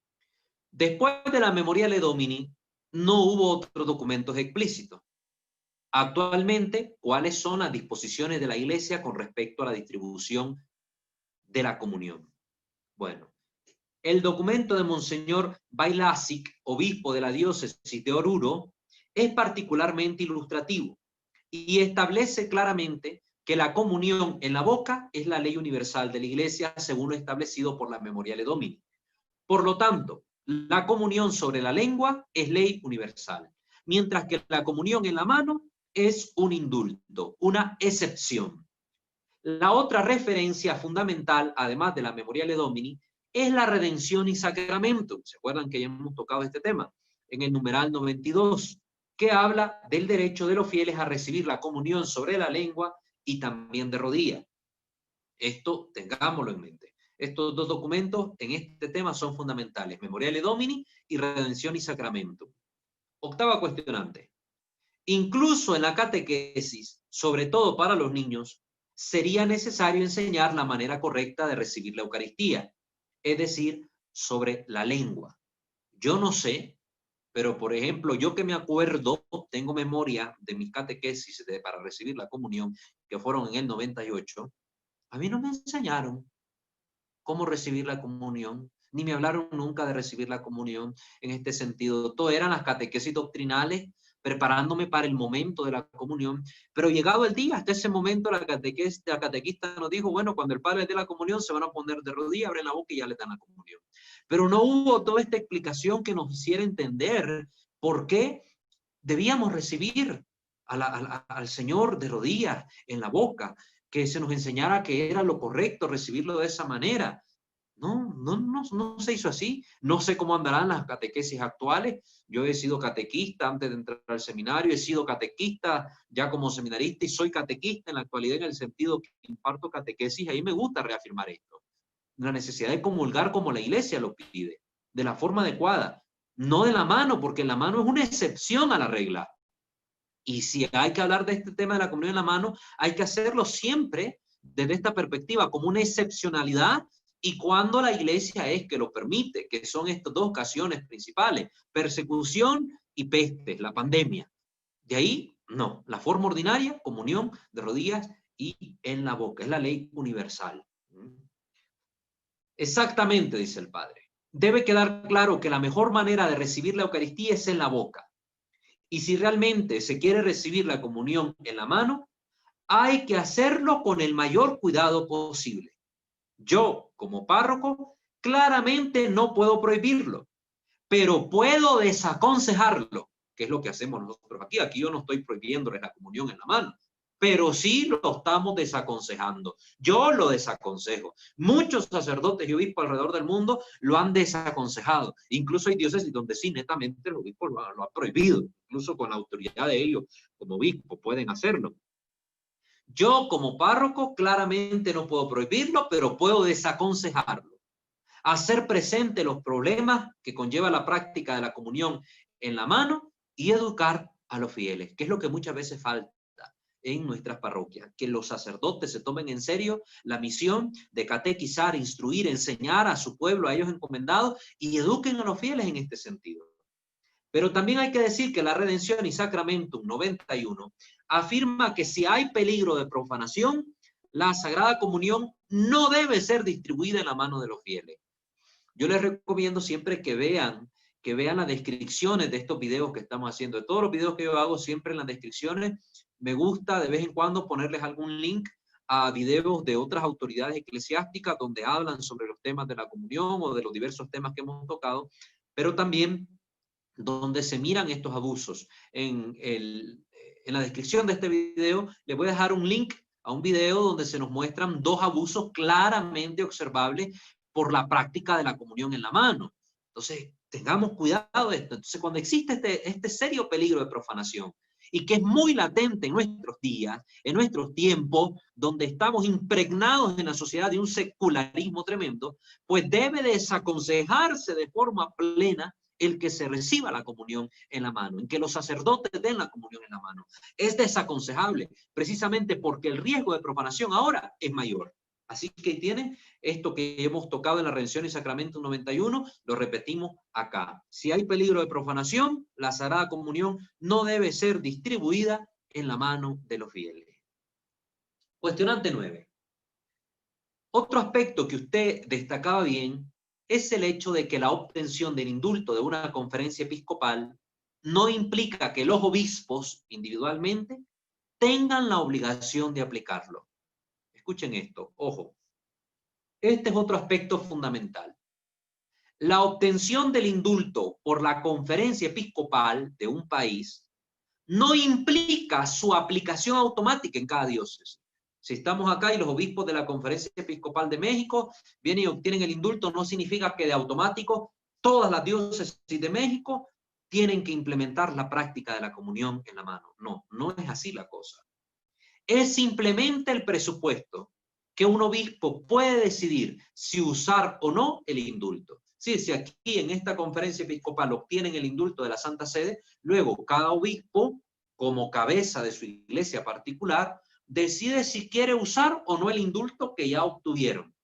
Después de la Memoriale Domini, no hubo otros documentos explícitos. Actualmente, ¿cuáles son las disposiciones de la Iglesia con respecto a la distribución de la comunión? Bueno, el documento de Monseñor Bailasic, obispo de la diócesis de Oruro, es particularmente ilustrativo y establece claramente que la comunión en la boca es la ley universal de la Iglesia, según lo establecido por la Memoriale Domini. Por lo tanto, la comunión sobre la lengua es ley universal, mientras que la comunión en la mano es un indulto, una excepción. La otra referencia fundamental, además de la Memoriale Domini, es la redención y sacramento. ¿Se acuerdan que ya hemos tocado este tema? En el numeral 92, que habla del derecho de los fieles a recibir la comunión sobre la lengua y también de rodillas. Esto tengámoslo en mente. Estos dos documentos en este tema son fundamentales: Memoriale Domini y redención y sacramento. Octava cuestionante. Incluso en la catequesis, sobre todo para los niños, sería necesario enseñar la manera correcta de recibir la Eucaristía, es decir, sobre la lengua. Yo no sé, pero por ejemplo, yo que me acuerdo, tengo memoria de mis catequesis para recibir la comunión, que fueron en el 98, a mí no me enseñaron cómo recibir la comunión, ni me hablaron nunca de recibir la comunión en este sentido. Todo eran las catequesis doctrinales, preparándome para el momento de la comunión, pero llegado el día, hasta ese momento la catequista nos dijo, bueno, cuando el padre dé la comunión se van a poner de rodillas, abren la boca y ya le dan la comunión. Pero no hubo toda esta explicación que nos hiciera entender por qué debíamos recibir al Señor de rodillas en la boca, que se nos enseñara que era lo correcto recibirlo de esa manera. No se hizo así. No sé cómo andarán las catequesis actuales. Yo he sido catequista antes de entrar al seminario, he sido catequista ya como seminarista y soy catequista en la actualidad en el sentido que imparto catequesis. Y ahí me gusta reafirmar esto. La necesidad de comulgar como la Iglesia lo pide, de la forma adecuada, no de la mano, porque la mano es una excepción a la regla. Y si hay que hablar de este tema de la comunión en la mano, hay que hacerlo siempre desde esta perspectiva, como una excepcionalidad, y cuando la Iglesia es que lo permite, que son estas dos ocasiones principales, persecución y pestes, la pandemia. De ahí No, la forma ordinaria, comunión de rodillas y en la boca. Es la ley universal. Exactamente, dice el Padre. Debe quedar claro que la mejor manera de recibir la Eucaristía es en la boca. Y si realmente se quiere recibir la comunión en la mano, hay que hacerlo con el mayor cuidado posible. Yo, como párroco, claramente no puedo prohibirlo, pero puedo desaconsejarlo, que es lo que hacemos nosotros aquí. Aquí yo no estoy prohibiéndoles la comunión en la mano, pero sí lo estamos desaconsejando. Yo lo desaconsejo. Muchos sacerdotes y obispos alrededor del mundo lo han desaconsejado. Incluso hay diócesis donde sí, netamente, los obispos lo han prohibido. Incluso con la autoridad de ellos, como obispos, pueden hacerlo. Yo, como párroco, claramente no puedo prohibirlo, pero puedo desaconsejarlo. Hacer presente los problemas que conlleva la práctica de la comunión en la mano y educar a los fieles, que es lo que muchas veces falta en nuestras parroquias, que los sacerdotes se tomen en serio la misión de catequizar, instruir, enseñar a su pueblo, a ellos encomendados, y eduquen a los fieles en este sentido. Pero también hay que decir que la Redención y Sacramentum 91 afirma que si hay peligro de profanación, la Sagrada Comunión no debe ser distribuida en la mano de los fieles. Yo les recomiendo siempre que vean las descripciones de estos videos que estamos haciendo. De todos los videos que yo hago, siempre en las descripciones me gusta de vez en cuando ponerles algún link a videos de otras autoridades eclesiásticas donde hablan sobre los temas de la comunión o de los diversos temas que hemos tocado, pero también donde se miran estos abusos. En la descripción de este video les voy a dejar un link a un video donde se nos muestran dos abusos claramente observables por la práctica de la comunión en la mano. Entonces, tengamos cuidado de esto. Entonces, cuando existe este serio peligro de profanación y que es muy latente en nuestros días, en nuestros tiempos, donde estamos impregnados en la sociedad de un secularismo tremendo, pues debe desaconsejarse de forma plena el que se reciba la comunión en la mano, en que los sacerdotes den la comunión en la mano. Es desaconsejable, precisamente porque el riesgo de profanación ahora es mayor. Así que tienen esto que hemos tocado en la Redención y Sacramento 91, lo repetimos acá. Si hay peligro de profanación, la Sagrada Comunión no debe ser distribuida en la mano de los fieles. Cuestionante 9. Otro aspecto que usted destacaba bien es el hecho de que la obtención del indulto de una conferencia episcopal no implica que los obispos individualmente tengan la obligación de aplicarlo. Escuchen esto, ojo. Este es otro aspecto fundamental. La obtención del indulto por la conferencia episcopal de un país no implica su aplicación automática en cada diócesis. Si estamos acá y los obispos de la Conferencia Episcopal de México vienen y obtienen el indulto, no significa que de automático todas las diócesis de México tienen que implementar la práctica de la comunión en la mano. No, no es así la cosa. Es simplemente el presupuesto que un obispo puede decidir si usar o no el indulto. Sí, si aquí en esta conferencia episcopal obtienen el indulto de la Santa Sede, luego cada obispo, como cabeza de su iglesia particular, decide si quiere usar o no el indulto que ya obtuvieron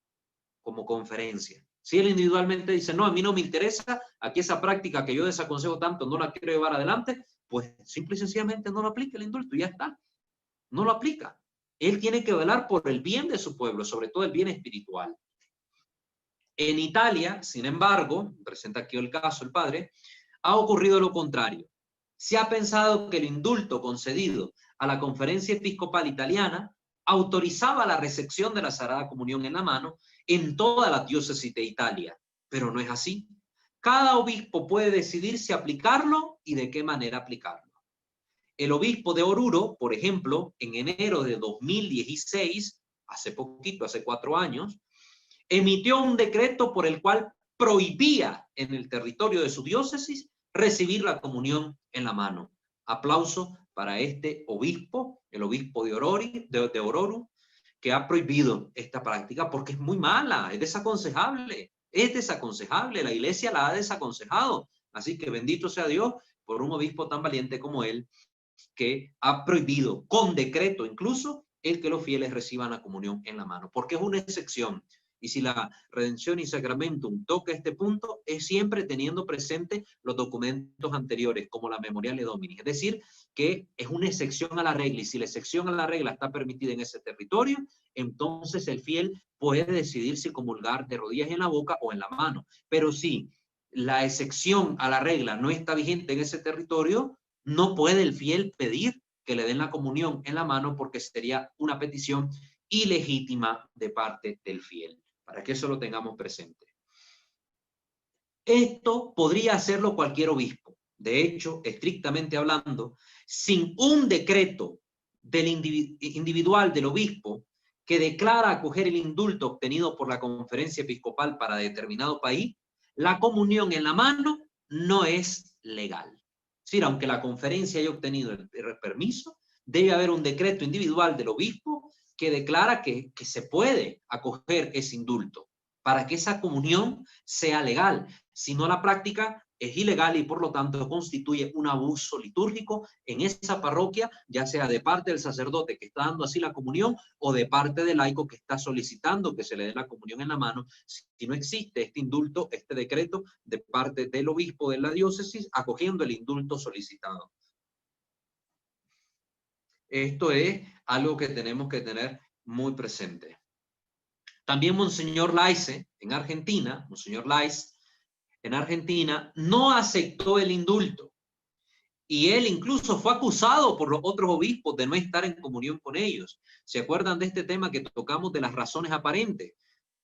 como conferencia. Si él individualmente dice, no, a mí no me interesa, aquí esa práctica que yo desaconsejo tanto no la quiero llevar adelante, pues simple y sencillamente no lo aplica el indulto y ya está. No lo aplica. Él tiene que velar por el bien de su pueblo, sobre todo el bien espiritual. En Italia, sin embargo, presenta aquí el caso el padre, ha ocurrido lo contrario. Se ha pensado que el indulto concedido a la Conferencia Episcopal Italiana autorizaba la recepción de la Sagrada Comunión en la mano en toda la diócesis de Italia, pero no es así. Cada obispo puede decidir si aplicarlo y de qué manera aplicarlo. El obispo de Oruro, por ejemplo, en enero de 2016, hace poquito, hace 4 años, emitió un decreto por el cual prohibía en el territorio de su diócesis recibir la comunión en la mano. Aplauso para este obispo, el obispo de Oruro, que ha prohibido esta práctica porque es muy mala, es desaconsejable, la iglesia la ha desaconsejado. Así que bendito sea Dios por un obispo tan valiente como él, que ha prohibido con decreto incluso el que los fieles reciban la comunión en la mano, porque es una excepción. Y si la redención y sacramentum toca este punto, es siempre teniendo presente los documentos anteriores, como la Memoriale Domini. Es decir, que es una excepción a la regla, y si la excepción a la regla está permitida en ese territorio, entonces el fiel puede decidir si comulgar de rodillas en la boca o en la mano. Pero si la excepción a la regla no está vigente en ese territorio, no puede el fiel pedir que le den la comunión en la mano, porque sería una petición ilegítima de parte del fiel, para que eso lo tengamos presente. Esto podría hacerlo cualquier obispo. De hecho, estrictamente hablando, sin un decreto del individual del obispo que declara acoger el indulto obtenido por la conferencia episcopal para determinado país, la comunión en la mano no es legal. Es decir, aunque la conferencia haya obtenido el permiso, debe haber un decreto individual del obispo que declara que se puede acoger ese indulto para que esa comunión sea legal. Si no, la práctica es ilegal y por lo tanto constituye un abuso litúrgico en esa parroquia, ya sea de parte del sacerdote que está dando así la comunión o de parte del laico que está solicitando que se le dé la comunión en la mano, si no existe este indulto, este decreto de parte del obispo de la diócesis acogiendo el indulto solicitado. Esto es algo que tenemos que tener muy presente. También Monseñor Laice, en Argentina, Monseñor Laice, en Argentina, no aceptó el indulto. Y él incluso fue acusado por los otros obispos de no estar en comunión con ellos. ¿Se acuerdan de este tema que tocamos de las razones aparentes?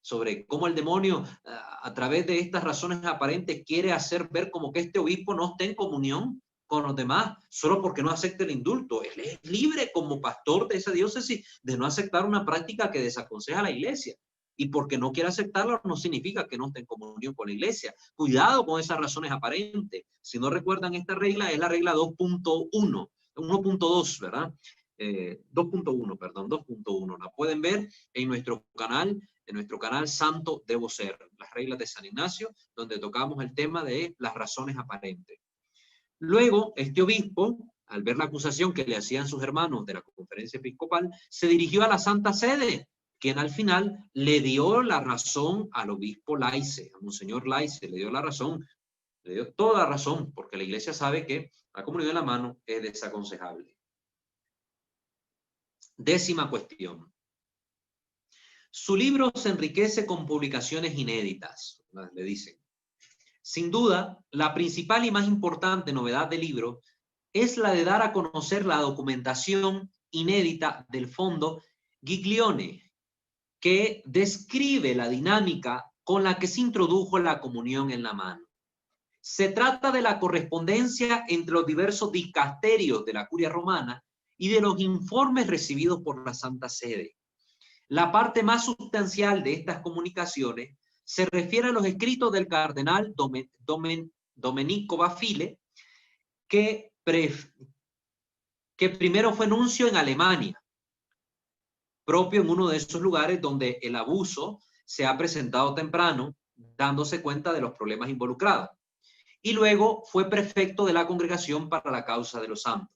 Sobre cómo el demonio, a través de estas razones aparentes, quiere hacer ver como que este obispo no está en comunión con los demás, solo porque no acepta el indulto. Él es libre como pastor de esa diócesis de no aceptar una práctica que desaconseja a la iglesia. Y porque no quiere aceptarlo no significa que no esté en comunión con la iglesia. Cuidado con esas razones aparentes. Si no recuerdan, esta regla es la regla 2.1, 1.2, ¿verdad? 2.1, perdón, 2.1. La pueden ver en nuestro canal Santo Debo Ser, las reglas de San Ignacio, donde tocamos el tema de las razones aparentes. Luego, este obispo, al ver la acusación que le hacían sus hermanos de la conferencia episcopal, se dirigió a la Santa Sede, quien al final le dio la razón al obispo Laice, a Monseñor Laice, le dio la razón, le dio toda la razón, porque la iglesia sabe que la comunión en la mano es desaconsejable. 10ª cuestión. Su libro se enriquece con publicaciones inéditas, le dicen. Sin duda, la principal y más importante novedad del libro es la de dar a conocer la documentación inédita del Fondo Giglione, que describe la dinámica con la que se introdujo la comunión en la mano. Se trata de la correspondencia entre los diversos dicasterios de la Curia Romana y de los informes recibidos por la Santa Sede. La parte más sustancial de estas comunicaciones se refiere a los escritos del cardenal Domenico Bafile, que primero fue nuncio en Alemania, propio en uno de esos lugares donde el abuso se ha presentado temprano, dándose cuenta de los problemas involucrados. Y luego fue prefecto de la Congregación para la Causa de los Santos.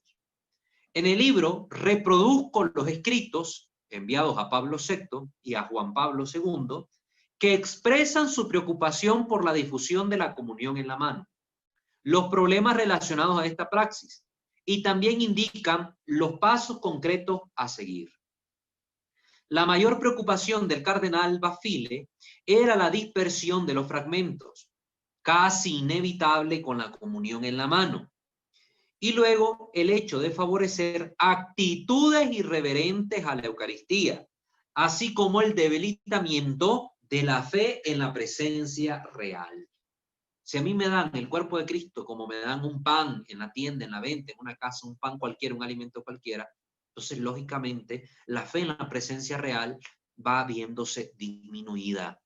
En el libro reproduzco los escritos enviados a Pablo VI y a Juan Pablo II, que expresan su preocupación por la difusión de la comunión en la mano, los problemas relacionados a esta praxis, y también indican los pasos concretos a seguir. La mayor preocupación del cardenal Bafile era la dispersión de los fragmentos, casi inevitable con la comunión en la mano, y luego el hecho de favorecer actitudes irreverentes a la Eucaristía, así como el debilitamiento de la fe en la presencia real. Si a mí me dan el cuerpo de Cristo como me dan un pan en la tienda, en la venta, en una casa, un pan cualquiera, un alimento cualquiera, entonces lógicamente la fe en la presencia real va viéndose disminuida.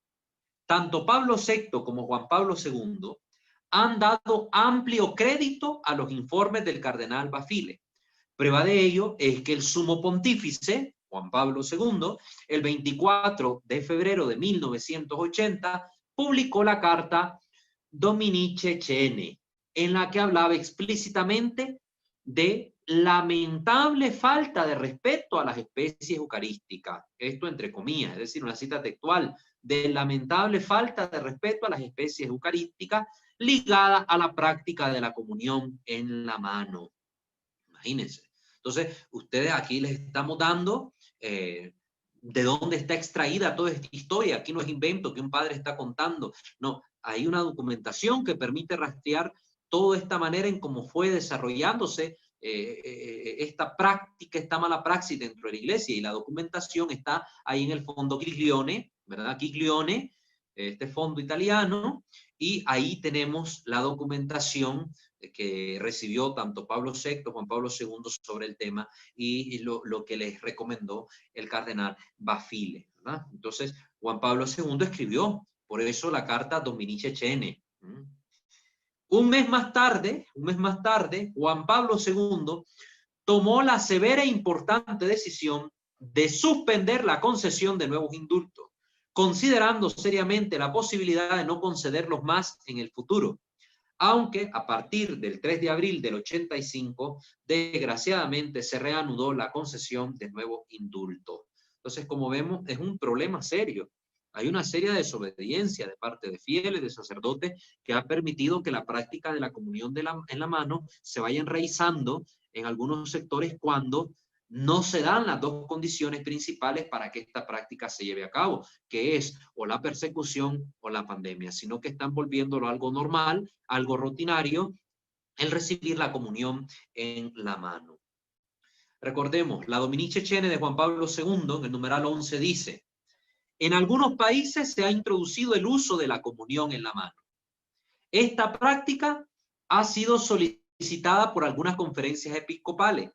Tanto Pablo VI como Juan Pablo II han dado amplio crédito a los informes del cardenal Bafile. Prueba de ello es que el sumo pontífice, Juan Pablo II, el 24 de febrero de 1980, publicó la carta Dominice Cene, en la que hablaba explícitamente de lamentable falta de respeto a las especies eucarísticas. Esto entre comillas, es decir, una cita textual, de lamentable falta de respeto a las especies eucarísticas ligada a la práctica de la comunión en la mano. Imagínense. Entonces, ustedes aquí les estamos dando de dónde está extraída toda esta historia. Aquí no es invento que un padre está contando. No, hay una documentación que permite rastrear toda esta manera en cómo fue desarrollándose esta práctica, esta mala praxis dentro de la iglesia, y la documentación está ahí en el fondo Giglione, ¿verdad? Giglione, este fondo italiano, y ahí tenemos la documentación que recibió tanto Pablo VI, Juan Pablo II sobre el tema, y lo que les recomendó el cardenal Bafile, ¿verdad? Entonces, Juan Pablo II escribió, por eso la carta Dominici Cene. Un mes más tarde, Juan Pablo II tomó la severa e importante decisión de suspender la concesión de nuevos indultos, considerando seriamente la posibilidad de no concederlos más en el futuro, aunque a partir del 3 de abril del 85, desgraciadamente se reanudó la concesión de nuevos indultos. Entonces, como vemos, es un problema serio. Hay una seria desobediencia de parte de fieles, de sacerdotes, que ha permitido que la práctica de la comunión en la mano se vaya enraizando en algunos sectores cuando no se dan las dos condiciones principales para que esta práctica se lleve a cabo, que es o la persecución o la pandemia, sino que están volviéndolo algo normal, algo rutinario, el recibir la comunión en la mano. Recordemos, la Dominici Cene de Juan Pablo II, en el numeral 11, dice: en algunos países se ha introducido el uso de la comunión en la mano. Esta práctica ha sido solicitada por algunas conferencias episcopales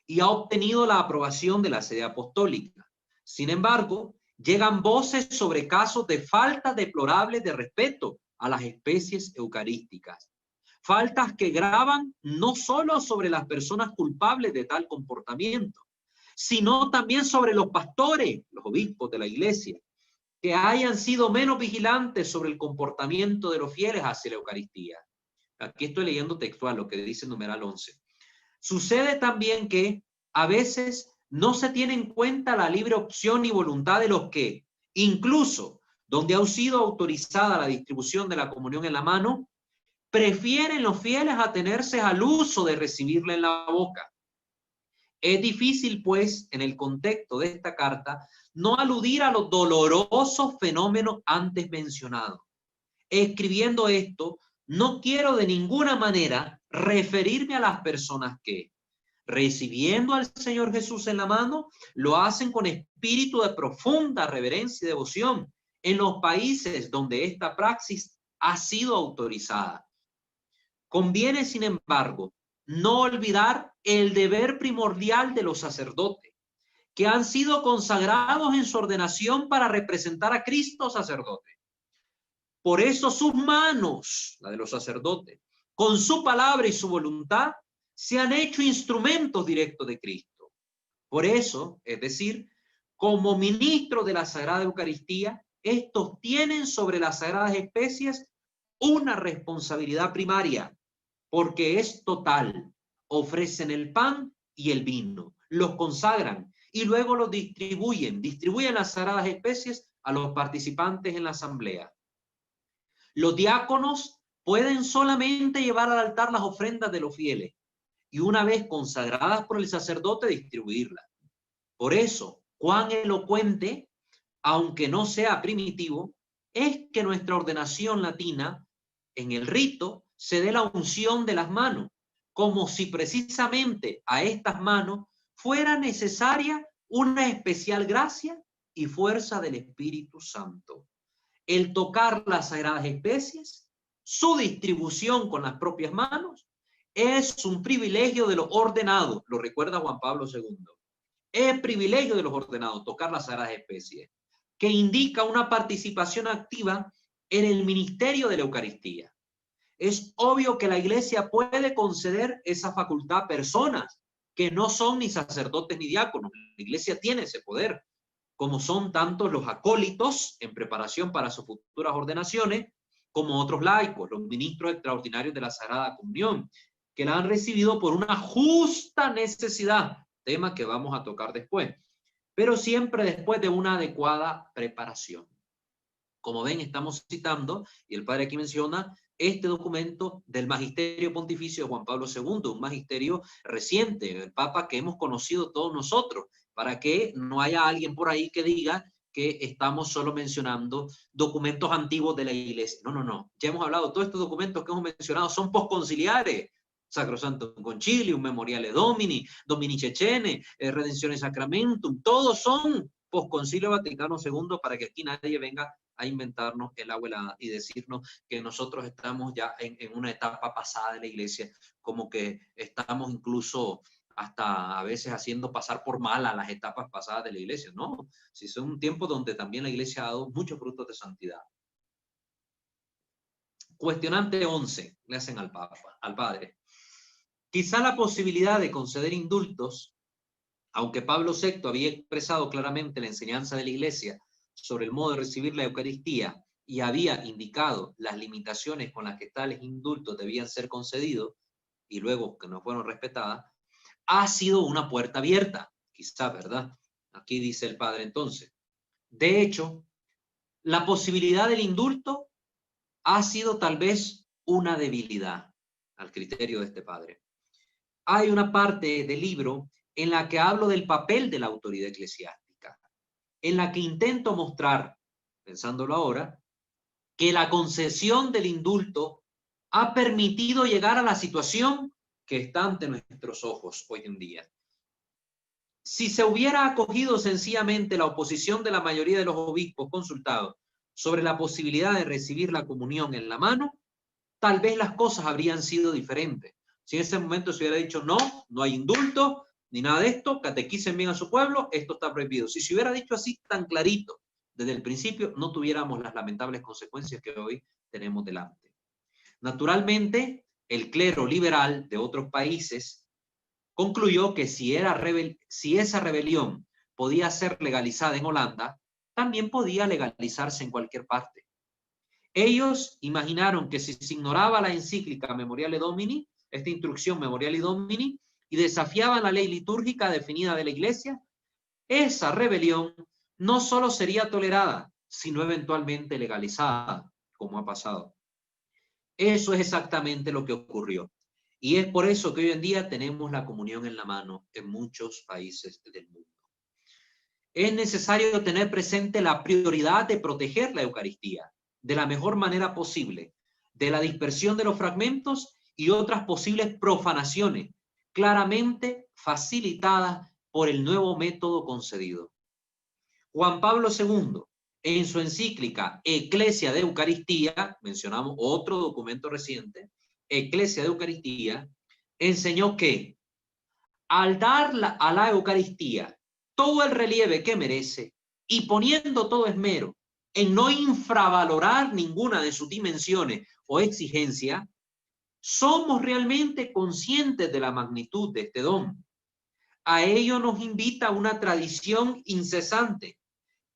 y ha obtenido la aprobación de la Sede Apostólica. Sin embargo, llegan voces sobre casos de falta deplorable de respeto a las especies eucarísticas. Faltas que gravan no solo sobre las personas culpables de tal comportamiento, sino también sobre los pastores, los obispos de la iglesia, que hayan sido menos vigilantes sobre el comportamiento de los fieles hacia la Eucaristía. Aquí estoy leyendo textual lo que dice el numeral 11. Sucede también que a veces no se tiene en cuenta la libre opción y voluntad de los que, incluso donde ha sido autorizada la distribución de la comunión en la mano, prefieren los fieles atenerse al uso de recibirla en la boca. Es difícil, pues, en el contexto de esta carta, no aludir a los dolorosos fenómenos antes mencionados. Escribiendo esto, no quiero de ninguna manera referirme a las personas que, recibiendo al Señor Jesús en la mano, lo hacen con espíritu de profunda reverencia y devoción en los países donde esta praxis ha sido autorizada. Conviene, sin embargo, no olvidar el deber primordial de los sacerdotes, que han sido consagrados en su ordenación para representar a Cristo sacerdote. Por eso sus manos, la de los sacerdotes, con su palabra y su voluntad, se han hecho instrumentos directos de Cristo. Por eso, es decir, como ministros de la Sagrada Eucaristía, estos tienen sobre las sagradas especies una responsabilidad primaria, porque es total. Ofrecen el pan y el vino, los consagran y luego los distribuyen las sagradas especies a los participantes en la asamblea. Los diáconos pueden solamente llevar al altar las ofrendas de los fieles y una vez consagradas por el sacerdote distribuirlas. Por eso, cuán elocuente, aunque no sea primitivo, es que nuestra ordenación latina en el rito se dé la unción de las manos, como si precisamente a estas manos fuera necesaria una especial gracia y fuerza del Espíritu Santo. El tocar las sagradas especies, su distribución con las propias manos, es un privilegio de los ordenados, lo recuerda Juan Pablo II. Es privilegio de los ordenados tocar las sagradas especies, que indica una participación activa en el ministerio de la Eucaristía. Es obvio que la Iglesia puede conceder esa facultad a personas que no son ni sacerdotes ni diáconos. La Iglesia tiene ese poder, como son tantos los acólitos en preparación para sus futuras ordenaciones, como otros laicos, los ministros extraordinarios de la Sagrada Comunión. que la han recibido por una justa necesidad, tema que vamos a tocar después, pero siempre después de una adecuada preparación. Como ven, estamos citando, y el padre aquí menciona, este documento del Magisterio Pontificio de Juan Pablo II, un magisterio reciente, el Papa que hemos conocido todos nosotros, para que no haya alguien por ahí que diga que estamos solo mencionando documentos antiguos de la Iglesia. No, no, no. Ya hemos hablado, todos estos documentos que hemos mencionado son postconciliares. Sacrosanto Concilio, Memoriale Domini, Domini Cecene, Redención Sacramentum, todos son postconcilio Vaticano II, para que aquí nadie venga a inventarnos el agua helada y decirnos que nosotros estamos ya en una etapa pasada de la Iglesia, como que estamos incluso hasta a veces haciendo pasar por mala las etapas pasadas de la Iglesia. No, si son un tiempo donde también la Iglesia ha dado muchos frutos de santidad. Cuestionante 11, le hacen al Papa, al Padre. Quizá la posibilidad de conceder indultos, aunque Pablo VI había expresado claramente la enseñanza de la Iglesia sobre el modo de recibir la Eucaristía y había indicado las limitaciones con las que tales indultos debían ser concedidos y luego que no fueron respetadas, ha sido una puerta abierta, quizá, ¿verdad? Aquí dice el Padre entonces. De hecho, la posibilidad del indulto ha sido tal vez una debilidad al criterio de este Padre. Hay una parte del libro en la que hablo del papel de la autoridad eclesiástica, en la que intento mostrar, pensándolo ahora, que la concesión del indulto ha permitido llegar a la situación que está ante nuestros ojos hoy en día. Si se hubiera acogido sencillamente la oposición de la mayoría de los obispos consultados sobre la posibilidad de recibir la comunión en la mano, tal vez las cosas habrían sido diferentes. Si en ese momento se hubiera dicho no, no hay indulto, ni nada de esto, catequicen bien a su pueblo, esto está prohibido. Si se hubiera dicho así tan clarito desde el principio, no tuviéramos las lamentables consecuencias que hoy tenemos delante. Naturalmente, el clero liberal de otros países concluyó que si esa rebelión podía ser legalizada en Holanda, también podía legalizarse en cualquier parte. Ellos imaginaron que si se ignoraba la encíclica Memoriale Domini, esta instrucción Memoriale Domini, y desafiaban la ley litúrgica definida de la Iglesia, esa rebelión no solo sería tolerada, sino eventualmente legalizada, como ha pasado. Eso es exactamente lo que ocurrió. Y es por eso que hoy en día tenemos la comunión en la mano en muchos países del mundo. Es necesario tener presente la prioridad de proteger la Eucaristía de la mejor manera posible, de la dispersión de los fragmentos y otras posibles profanaciones, claramente facilitadas por el nuevo método concedido. Juan Pablo II, en su encíclica Ecclesia de Eucaristía, mencionamos otro documento reciente, Ecclesia de Eucaristía, enseñó que al dar a la Eucaristía todo el relieve que merece y poniendo todo esmero en no infravalorar ninguna de sus dimensiones o exigencias, somos realmente conscientes de la magnitud de este don. A ello nos invita una tradición incesante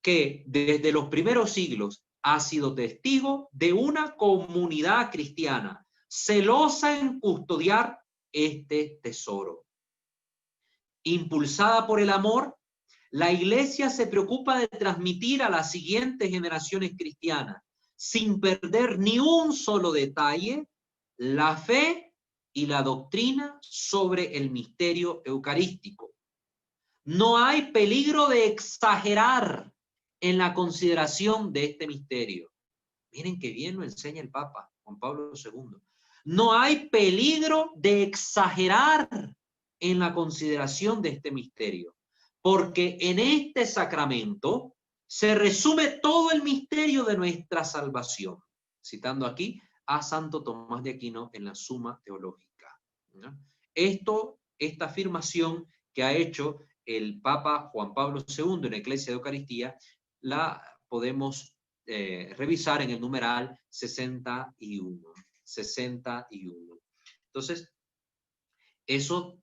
que desde los primeros siglos ha sido testigo de una comunidad cristiana celosa en custodiar este tesoro. Impulsada por el amor, la Iglesia se preocupa de transmitir a las siguientes generaciones cristianas, sin perder ni un solo detalle, la fe y la doctrina sobre el misterio eucarístico. No hay peligro de exagerar en la consideración de este misterio. Miren qué bien lo enseña el Papa Juan Pablo II. No hay peligro de exagerar en la consideración de este misterio, porque en este sacramento se resume todo el misterio de nuestra salvación. Citando aquí a Santo Tomás de Aquino en la Suma Teológica, ¿no? Esta afirmación que ha hecho el Papa Juan Pablo II en la Ecclesia de Eucaristía, la podemos revisar en el numeral 61. 61. Entonces, eso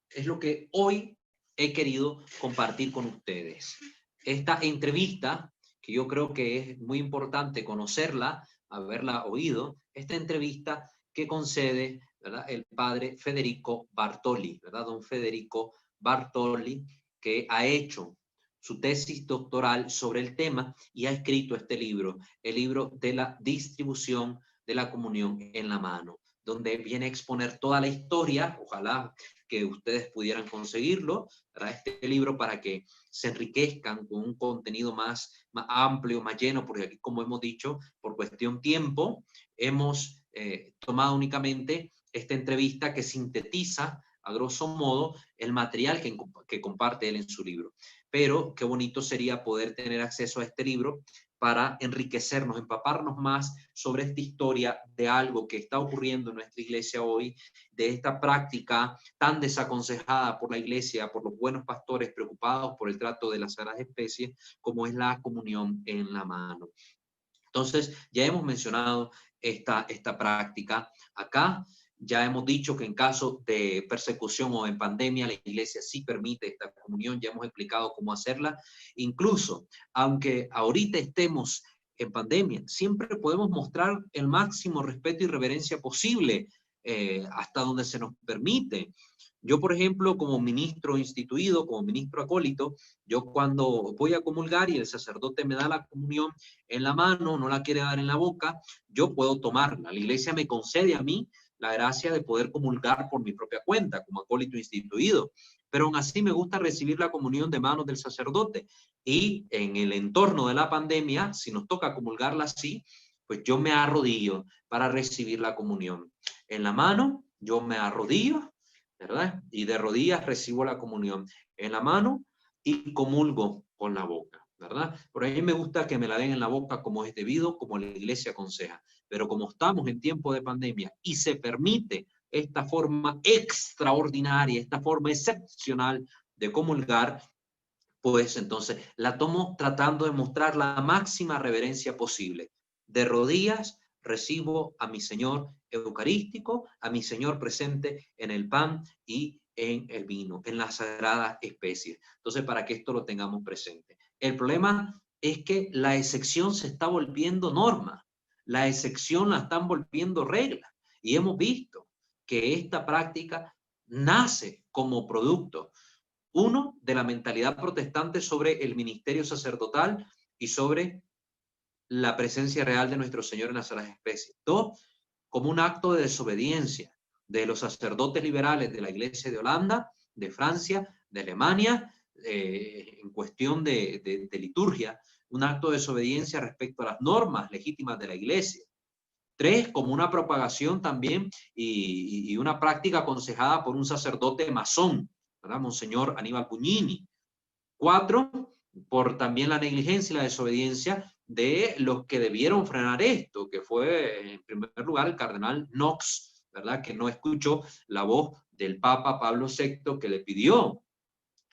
es lo que hoy he querido compartir con ustedes. Esta entrevista, que yo creo que es muy importante conocerla, haberla oído, esta entrevista que concede ¿verdad? El padre Federico Bartoli, ¿verdad? Don Federico Bartoli, que ha hecho su tesis doctoral sobre el tema y ha escrito este libro, el libro de la distribución de la comunión en la mano, donde viene a exponer toda la historia. Ojalá que ustedes pudieran conseguirlo, ¿verdad? Este libro, para que se enriquezcan con un contenido más amplio, más lleno, porque aquí, como hemos dicho, por cuestión tiempo, hemos tomado únicamente esta entrevista que sintetiza a grosso modo el material que comparte él en su libro. Pero qué bonito sería poder tener acceso a este libro para enriquecernos, empaparnos más sobre esta historia de algo que está ocurriendo en nuestra iglesia hoy, de esta práctica tan desaconsejada por la iglesia, por los buenos pastores preocupados por el trato de las sagradas especies, como es la comunión en la mano. Entonces, ya hemos mencionado esta práctica acá. Ya hemos dicho que en caso de persecución o en pandemia, la iglesia sí permite esta comunión. Ya hemos explicado cómo hacerla. Incluso, aunque ahorita estemos en pandemia, siempre podemos mostrar el máximo respeto y reverencia posible, hasta donde se nos permite. Yo, por ejemplo, como ministro instituido, como ministro acólito, yo cuando voy a comulgar y el sacerdote me da la comunión en la mano, no la quiere dar en la boca, yo puedo tomarla. La iglesia me concede a mí la gracia de poder comulgar por mi propia cuenta, como acólito instituido. Pero aún así me gusta recibir la comunión de manos del sacerdote. Y en el entorno de la pandemia, si nos toca comulgarla así, pues yo me arrodillo para recibir la comunión. En la mano, yo me arrodillo, ¿verdad? Y de rodillas recibo la comunión en la mano y comulgo con la boca, ¿verdad? Por ahí me gusta que me la den en la boca como es debido, como la iglesia aconseja. Pero como estamos en tiempo de pandemia y se permite esta forma extraordinaria, esta forma excepcional de comulgar, pues entonces la tomo tratando de mostrar la máxima reverencia posible. De rodillas recibo a mi Señor eucarístico, a mi Señor presente en el pan y en el vino, en las sagradas especies. Entonces, para que esto lo tengamos presente. El problema es que la excepción se está volviendo norma, la excepción la están volviendo regla, y hemos visto que esta práctica nace como producto, uno, de la mentalidad protestante sobre el ministerio sacerdotal y sobre la presencia real de nuestro Señor en las sagradas especies. Dos, como un acto de desobediencia de los sacerdotes liberales de la Iglesia de Holanda, de Francia, de Alemania, en cuestión de liturgia, un acto de desobediencia respecto a las normas legítimas de la Iglesia. Tres, como una propagación también y una práctica aconsejada por un sacerdote masón, ¿verdad? Monseñor Aníbal Pugnini. Cuatro, por también la negligencia y la desobediencia de los que debieron frenar esto, que fue en primer lugar el cardenal Knox, ¿verdad? Que no escuchó la voz del Papa Pablo VI, que le pidió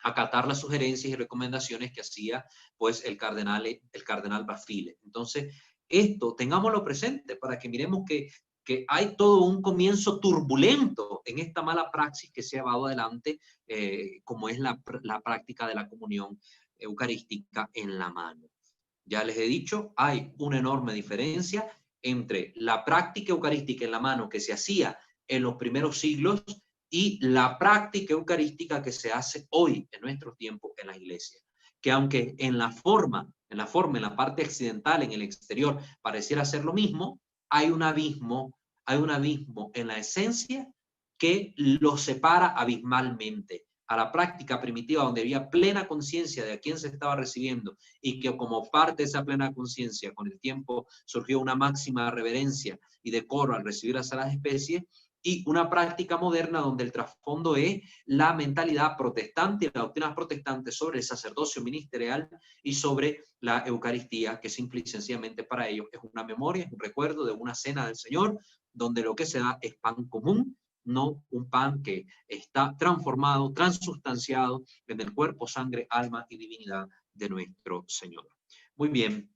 acatar las sugerencias y recomendaciones que hacía pues el cardenal Bafile. Entonces, esto tengámoslo presente para que miremos que hay todo un comienzo turbulento en esta mala praxis que se ha llevado adelante, como es la práctica de la comunión eucarística en la mano. Ya les he dicho, hay una enorme diferencia entre la práctica eucarística en la mano que se hacía en los primeros siglos y la práctica eucarística que se hace hoy en nuestros tiempos en la iglesia. Que aunque en la parte occidental, en el exterior, pareciera ser lo mismo, hay un abismo en la esencia que los separa abismalmente. A la práctica primitiva, donde había plena conciencia de a quién se estaba recibiendo y que como parte de esa plena conciencia, con el tiempo surgió una máxima reverencia y decoro al recibir las sagradas especies, y una práctica moderna donde el trasfondo es la mentalidad protestante y las doctrinas protestantes sobre el sacerdocio ministerial y sobre la Eucaristía, que simple y sencillamente para ellos es una memoria, es un recuerdo de una cena del Señor, donde lo que se da es pan común, no un pan que está transformado, transustanciado en el cuerpo, sangre, alma y divinidad de nuestro Señor. Muy bien.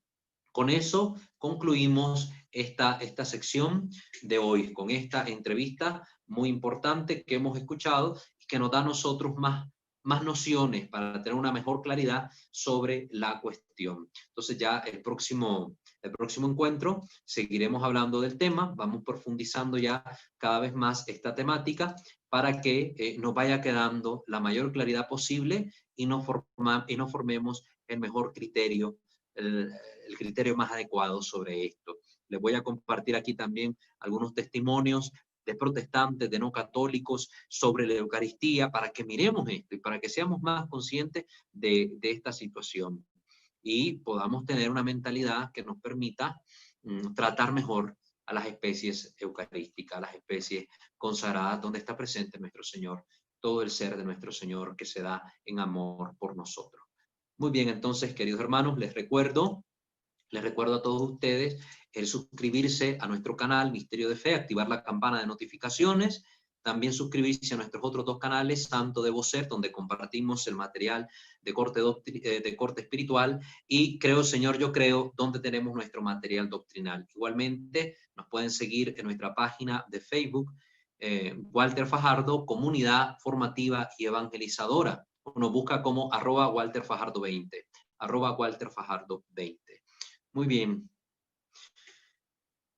Con eso concluimos esta sección de hoy, con esta entrevista muy importante que hemos escuchado y que nos da a nosotros más más nociones, para tener una mejor claridad sobre la cuestión. Entonces ya el próximo encuentro seguiremos hablando del tema, vamos profundizando ya cada vez más esta temática para que nos vaya quedando la mayor claridad posible y no formemos el mejor criterio, el criterio más adecuado sobre esto. Les voy a compartir aquí también algunos testimonios de protestantes, de no católicos, sobre la Eucaristía, para que miremos esto y para que seamos más conscientes de esta situación y podamos tener una mentalidad que nos permita tratar mejor a las especies eucarísticas, a las especies consagradas, donde está presente nuestro Señor, todo el ser de nuestro Señor que se da en amor por nosotros. Muy bien, entonces, queridos hermanos, les recuerdo a todos ustedes el suscribirse a nuestro canal Misterio de Fe, activar la campana de notificaciones, también suscribirse a nuestros otros dos canales, Santo de Vocer, donde compartimos el material de corte espiritual, y Creo Señor, Yo Creo, donde tenemos nuestro material doctrinal. Igualmente, nos pueden seguir en nuestra página de Facebook, Walter Fajardo, Comunidad Formativa y Evangelizadora. Nos busca como @WalterFajardo20, @WalterFajardo20. Muy bien.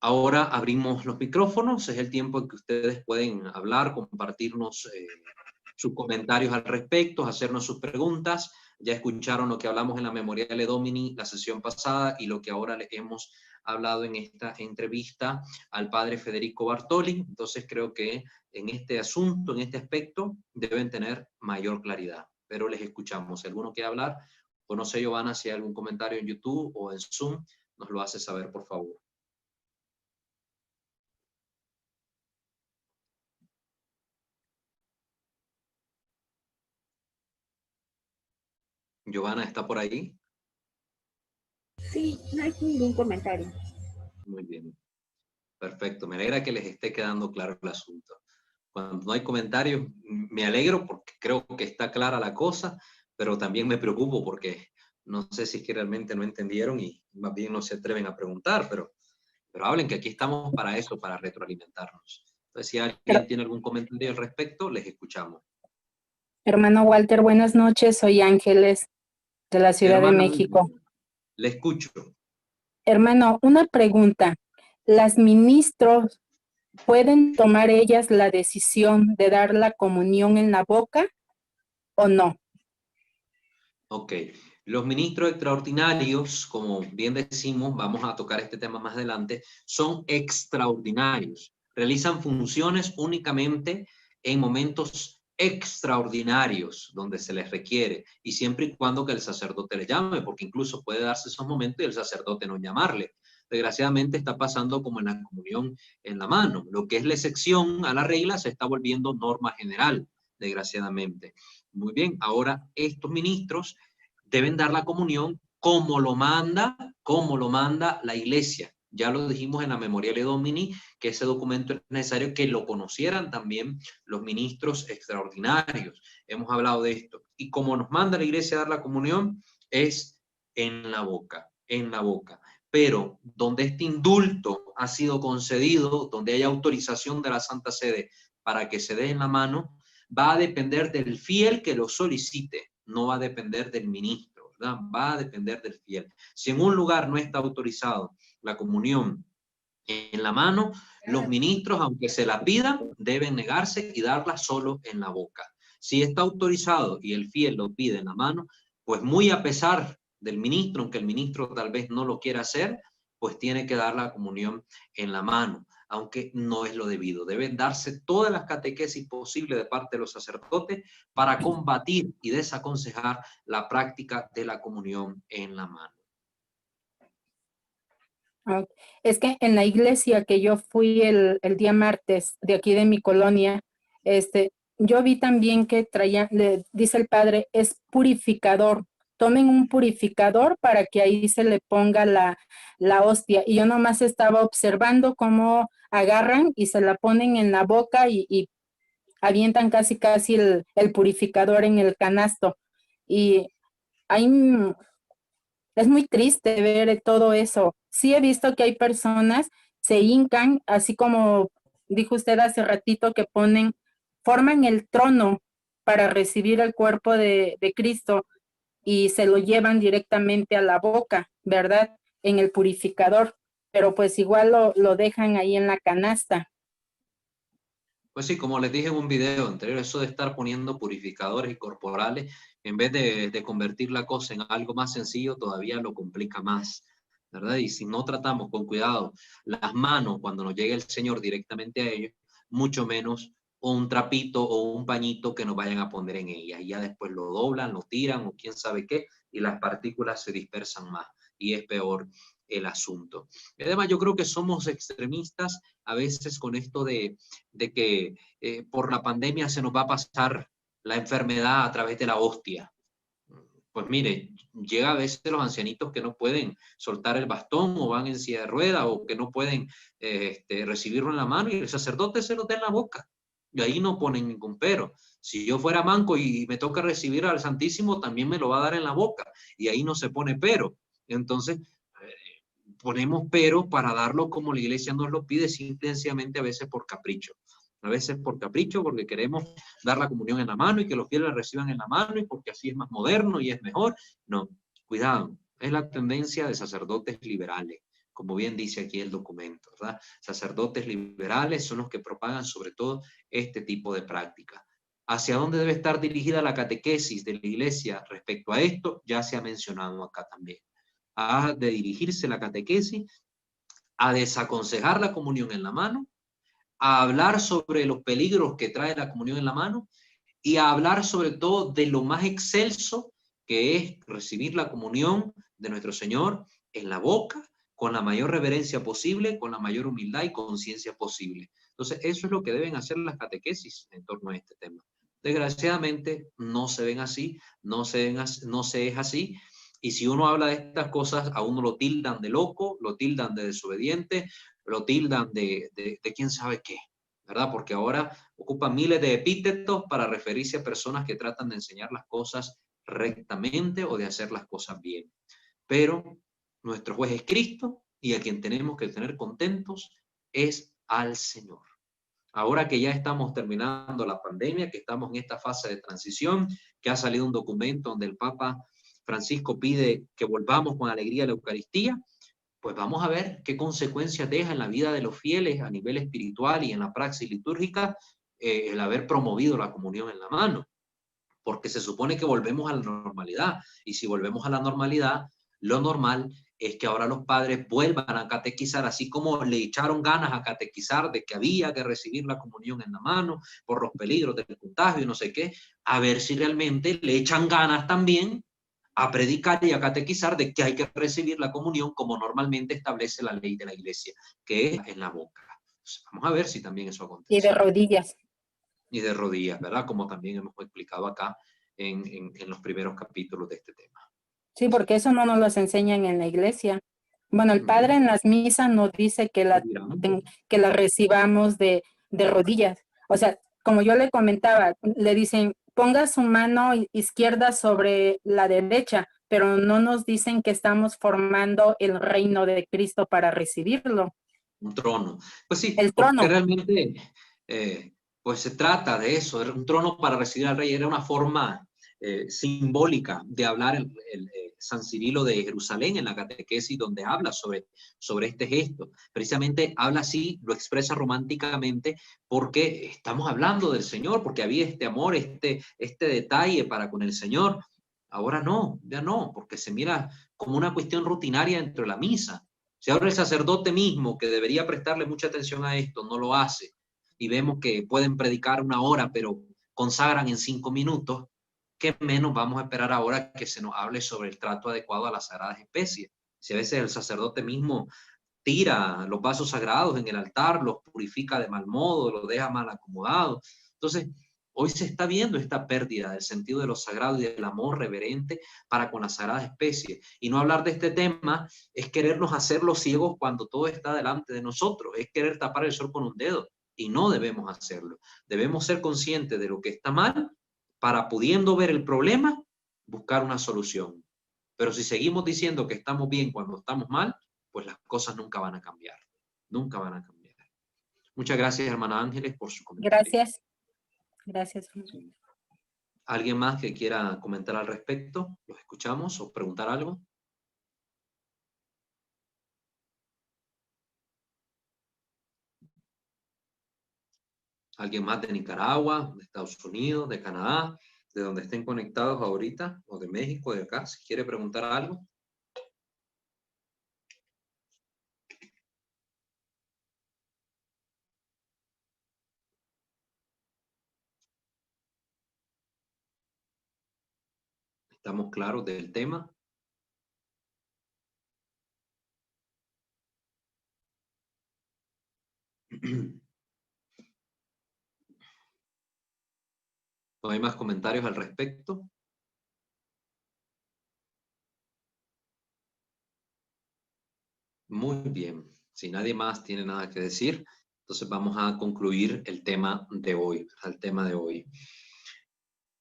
Ahora abrimos los micrófonos. Es el tiempo en que ustedes pueden hablar, compartirnos sus comentarios al respecto, hacernos sus preguntas. Ya escucharon lo que hablamos en la Memoriale Domini la sesión pasada y lo que ahora les hemos hablado en esta entrevista al padre Federico Bartoli. Entonces creo que en este asunto, en este aspecto, deben tener mayor claridad. Pero les escuchamos. Si alguno quiere hablar, o no sé, Giovanna, si hay algún comentario en YouTube o en Zoom, nos lo hace saber, por favor. Giovanna, ¿está por ahí? Sí, no hay ningún comentario. Muy bien. Perfecto. Me alegra que les esté quedando claro el asunto. Cuando no hay comentarios, me alegro porque creo que está clara la cosa, pero también me preocupo porque no sé si es que realmente no entendieron y más bien no se atreven a preguntar, pero hablen, que aquí estamos para eso, para retroalimentarnos. Entonces, si alguien tiene algún comentario al respecto, les escuchamos. Hermano Walter, buenas noches. Soy Ángeles de la Ciudad de México. Le escucho. Hermano, una pregunta. ¿Las ministros pueden tomar ellas la decisión de dar la comunión en la boca o no? Ok. Los ministros extraordinarios, como bien decimos, vamos a tocar este tema más adelante, son extraordinarios. Realizan funciones únicamente en momentos extraordinarios donde se les requiere y siempre y cuando que el sacerdote le llame, porque incluso puede darse esos momentos y el sacerdote no llamarle. Desgraciadamente está pasando como en la comunión en la mano. Lo que es la excepción a la regla se está volviendo norma general, desgraciadamente. Muy bien, ahora estos ministros deben dar la comunión como lo manda la iglesia. Ya lo dijimos en la Memoriale Domini, que ese documento es necesario que lo conocieran también los ministros extraordinarios. Hemos hablado de esto. Y como nos manda la iglesia a dar la comunión, es en la boca, en la boca. Pero donde este indulto ha sido concedido, donde hay autorización de la Santa Sede para que se dé en la mano, va a depender del fiel que lo solicite, no va a depender del ministro, ¿verdad? Va a depender del fiel. Si en un lugar no está autorizado la comunión en la mano, los ministros, aunque se la pidan, deben negarse y darla solo en la boca. Si está autorizado y el fiel lo pide en la mano, pues muy a pesar del ministro, aunque el ministro tal vez no lo quiera hacer, pues tiene que dar la comunión en la mano, aunque no es lo debido. Deben darse todas las catequesis posibles de parte de los sacerdotes para combatir y desaconsejar la práctica de la comunión en la mano. Es que en la iglesia que yo fui el día martes de aquí de mi colonia, yo vi también que traía, dice el padre, es purificador. Tomen un purificador para que ahí se le ponga la hostia. Y yo nomás estaba observando cómo agarran y se la ponen en la boca y avientan casi el purificador en el canasto. Y hay es muy triste ver todo eso. Sí he visto que hay personas, se hincan, así como dijo usted hace ratito, que forman el trono para recibir el cuerpo de Cristo y se lo llevan directamente a la boca, ¿verdad? En el purificador, pero pues igual lo dejan ahí en la canasta. Pues sí, como les dije en un video anterior, eso de estar poniendo purificadores y corporales, en vez de convertir la cosa en algo más sencillo, todavía lo complica más, ¿verdad? Y si no tratamos con cuidado las manos cuando nos llegue el Señor directamente a ellos, mucho menos un trapito o un pañito que nos vayan a poner en ellas. Y ya después lo doblan, lo tiran o quién sabe qué, y las partículas se dispersan más. Y es peor el asunto. Además, yo creo que somos extremistas a veces con esto de que por la pandemia se nos va a pasar la enfermedad a través de la hostia. Pues mire, llega a veces los ancianitos que no pueden soltar el bastón o van en silla de ruedas o que no pueden recibirlo en la mano y el sacerdote se lo da en la boca. Y ahí no ponen ningún pero. Si yo fuera manco y me toca recibir al Santísimo, también me lo va a dar en la boca. Y ahí no se pone pero. Entonces, ponemos pero para darlo como la iglesia nos lo pide, simplemente a veces por capricho. A veces por capricho, porque queremos dar la comunión en la mano y que los fieles la reciban en la mano y porque así es más moderno y es mejor. No, cuidado, es la tendencia de sacerdotes liberales, como bien dice aquí el documento, ¿verdad? Sacerdotes liberales son los que propagan sobre todo este tipo de práctica. ¿Hacia dónde debe estar dirigida la catequesis de la iglesia respecto a esto? Ya se ha mencionado acá también. Ha de dirigirse la catequesis a desaconsejar la comunión en la mano, a hablar sobre los peligros que trae la comunión en la mano y a hablar sobre todo de lo más excelso que es recibir la comunión de nuestro Señor en la boca, con la mayor reverencia posible, con la mayor humildad y conciencia posible. Entonces, eso es lo que deben hacer las catequesis en torno a este tema. Desgraciadamente, no se ven así, no se es así. Y si uno habla de estas cosas, a uno lo tildan de loco, lo tildan de desobediente, lo tildan de quién sabe qué, ¿verdad? Porque ahora ocupan miles de epítetos para referirse a personas que tratan de enseñar las cosas rectamente o de hacer las cosas bien. Pero nuestro juez es Cristo y a quien tenemos que tener contentos es al Señor. Ahora que ya estamos terminando la pandemia, que estamos en esta fase de transición, que ha salido un documento donde el Papa Francisco pide que volvamos con alegría a la Eucaristía, pues vamos a ver qué consecuencias deja en la vida de los fieles a nivel espiritual y en la praxis litúrgica el haber promovido la comunión en la mano, porque se supone que volvemos a la normalidad, y si volvemos a la normalidad, lo normal es que ahora los padres vuelvan a catequizar, así como le echaron ganas a catequizar de que había que recibir la comunión en la mano por los peligros del contagio y no sé qué, a ver si realmente le echan ganas también a predicar y a catequizar de que hay que recibir la comunión como normalmente establece la ley de la iglesia, que es en la boca. Entonces, vamos a ver si también eso Y de acontece. rodillas. Y de rodillas, ¿verdad? Como también hemos explicado acá en los primeros capítulos de este tema. Sí, porque eso no nos lo enseñan en la iglesia. Bueno, el padre Ujú. en las misas nos dice que la recibamos de rodillas. O sea, como yo le comentaba, le dicen, ponga su mano izquierda sobre la derecha, pero no nos dicen que estamos formando el reino de Cristo para recibirlo. Un trono. Pues sí, El porque trono. realmente pues se trata de eso. Era un trono para recibir al rey, era una forma simbólica de hablar San Cirilo de Jerusalén en la catequesis, donde habla sobre este gesto. Precisamente habla así, lo expresa románticamente, porque estamos hablando del Señor, porque había este amor, este detalle para con el Señor. Ahora no, ya no, porque se mira como una cuestión rutinaria dentro de la misa. Si ahora el sacerdote mismo, que debería prestarle mucha atención a esto, no lo hace, y vemos que pueden predicar 1 hora, pero consagran en 5 minutos, ¿qué menos vamos a esperar ahora que se nos hable sobre el trato adecuado a las sagradas especies? Si a veces el sacerdote mismo tira los vasos sagrados en el altar, los purifica de mal modo, los deja mal acomodados. Entonces, hoy se está viendo esta pérdida del sentido de lo sagrado y del amor reverente para con las sagradas especies. Y no hablar de este tema es querernos hacer los ciegos cuando todo está delante de nosotros, es querer tapar el sol con un dedo. Y no debemos hacerlo. Debemos ser conscientes de lo que está mal para, pudiendo ver el problema, buscar una solución. Pero si seguimos diciendo que estamos bien cuando estamos mal, pues las cosas nunca van a cambiar. Nunca van a cambiar. Muchas gracias, hermana Ángeles, por su comentario. Gracias. Gracias. Sí. ¿Alguien más que quiera comentar al respecto? ¿Los escuchamos o preguntar algo? ¿Alguien más de Nicaragua, de Estados Unidos, de Canadá, de donde estén conectados ahorita, o de México, de acá, si quiere preguntar algo? ¿Estamos claros del tema? ¿No hay más comentarios al respecto? Muy bien. Si nadie más tiene nada que decir, entonces vamos a concluir el tema de hoy, el tema de hoy.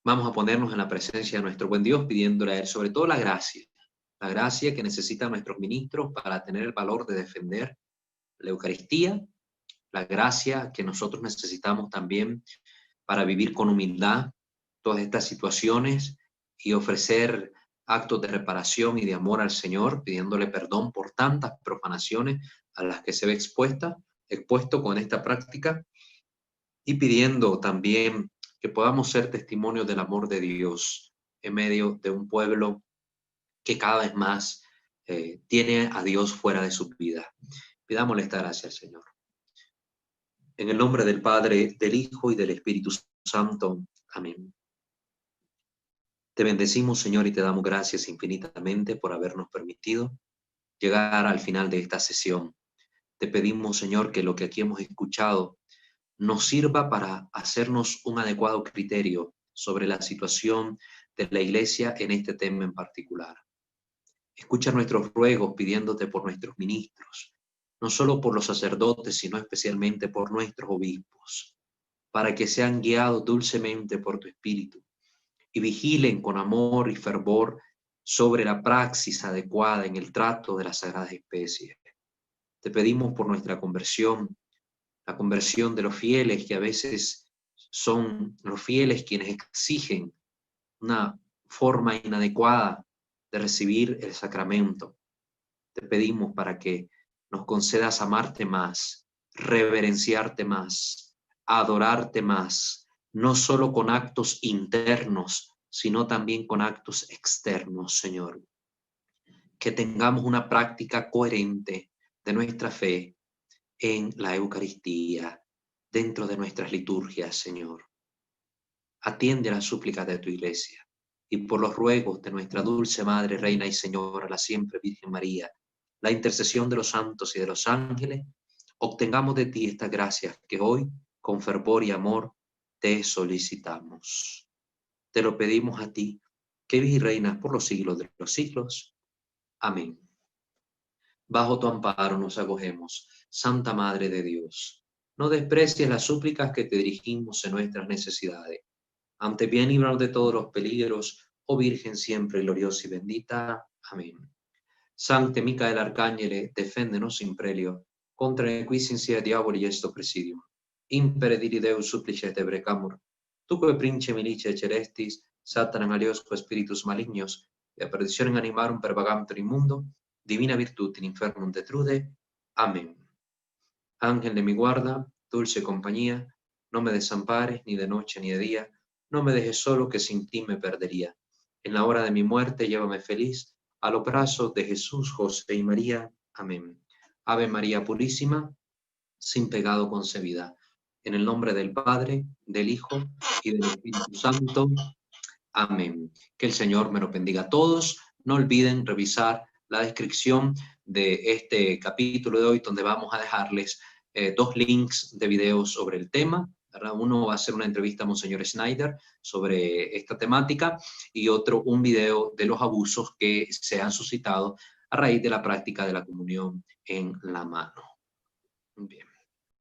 Vamos a ponernos en la presencia de nuestro buen Dios, pidiéndole a Él sobre todo la gracia que necesitan nuestros ministros para tener el valor de defender la Eucaristía, la gracia que nosotros necesitamos también para vivir con humildad todas estas situaciones y ofrecer actos de reparación y de amor al Señor, pidiéndole perdón por tantas profanaciones a las que se ve expuesto con esta práctica, y pidiendo también que podamos ser testimonios del amor de Dios en medio de un pueblo que cada vez más tiene a Dios fuera de su vida. Pidámosle esta gracia al Señor. En el nombre del Padre, del Hijo y del Espíritu Santo. Amén. Te bendecimos, Señor, y te damos gracias infinitamente por habernos permitido llegar al final de esta sesión. Te pedimos, Señor, que lo que aquí hemos escuchado nos sirva para hacernos un adecuado criterio sobre la situación de la Iglesia en este tema en particular. Escucha nuestros ruegos pidiéndote por nuestros ministros, no solo por los sacerdotes, sino especialmente por nuestros obispos, para que sean guiados dulcemente por tu Espíritu y vigilen con amor y fervor sobre la praxis adecuada en el trato de las sagradas especies. Te pedimos por nuestra conversión, la conversión de los fieles, que a veces son los fieles quienes exigen una forma inadecuada de recibir el sacramento. Te pedimos para que nos concedas amarte más, reverenciarte más, adorarte más, no solo con actos internos, sino también con actos externos, Señor. Que tengamos una práctica coherente de nuestra fe en la Eucaristía, dentro de nuestras liturgias, Señor. Atiende a las súplicas de tu Iglesia y por los ruegos de nuestra dulce Madre, Reina y Señora, la siempre Virgen María, la intercesión de los santos y de los ángeles, obtengamos de ti estas gracias que hoy, con fervor y amor, te solicitamos. Te lo pedimos a ti, que vives y reinas por los siglos de los siglos. Amén. Bajo tu amparo nos acogemos, Santa Madre de Dios. No desprecies las súplicas que te dirigimos en nuestras necesidades. Ante bien líbranos de todos los peligros, oh Virgen siempre gloriosa y bendita. Amén. Sancte Micael Arcángele, deféndenos in prelio, contra nequissincia diaboli esto presidium. Impere diri Deus supplicete brecamur, tuque prince milice celestis, Satanan aliosque spiritus malignos, e a perditionem animarum per vagantur in mundo, divina virtud in infernum detrude. Amén. Ángel de mi guarda, dulce compañía, no me desampares ni de noche ni de día, no me dejes solo que sin ti me perdería. En la hora de mi muerte llévame feliz a los brazos de Jesús, José y María. Amén. Ave María Purísima, sin pecado concebida. En el nombre del Padre, del Hijo y del Espíritu Santo. Amén. Que el Señor me lo bendiga a todos. No olviden revisar la descripción de este capítulo de hoy, donde vamos a dejarles dos links de videos sobre el tema, ¿verdad? Uno va a ser una entrevista a Monseñor Schneider sobre esta temática y otro un video de los abusos que se han suscitado a raíz de la práctica de la comunión en la mano. Bien.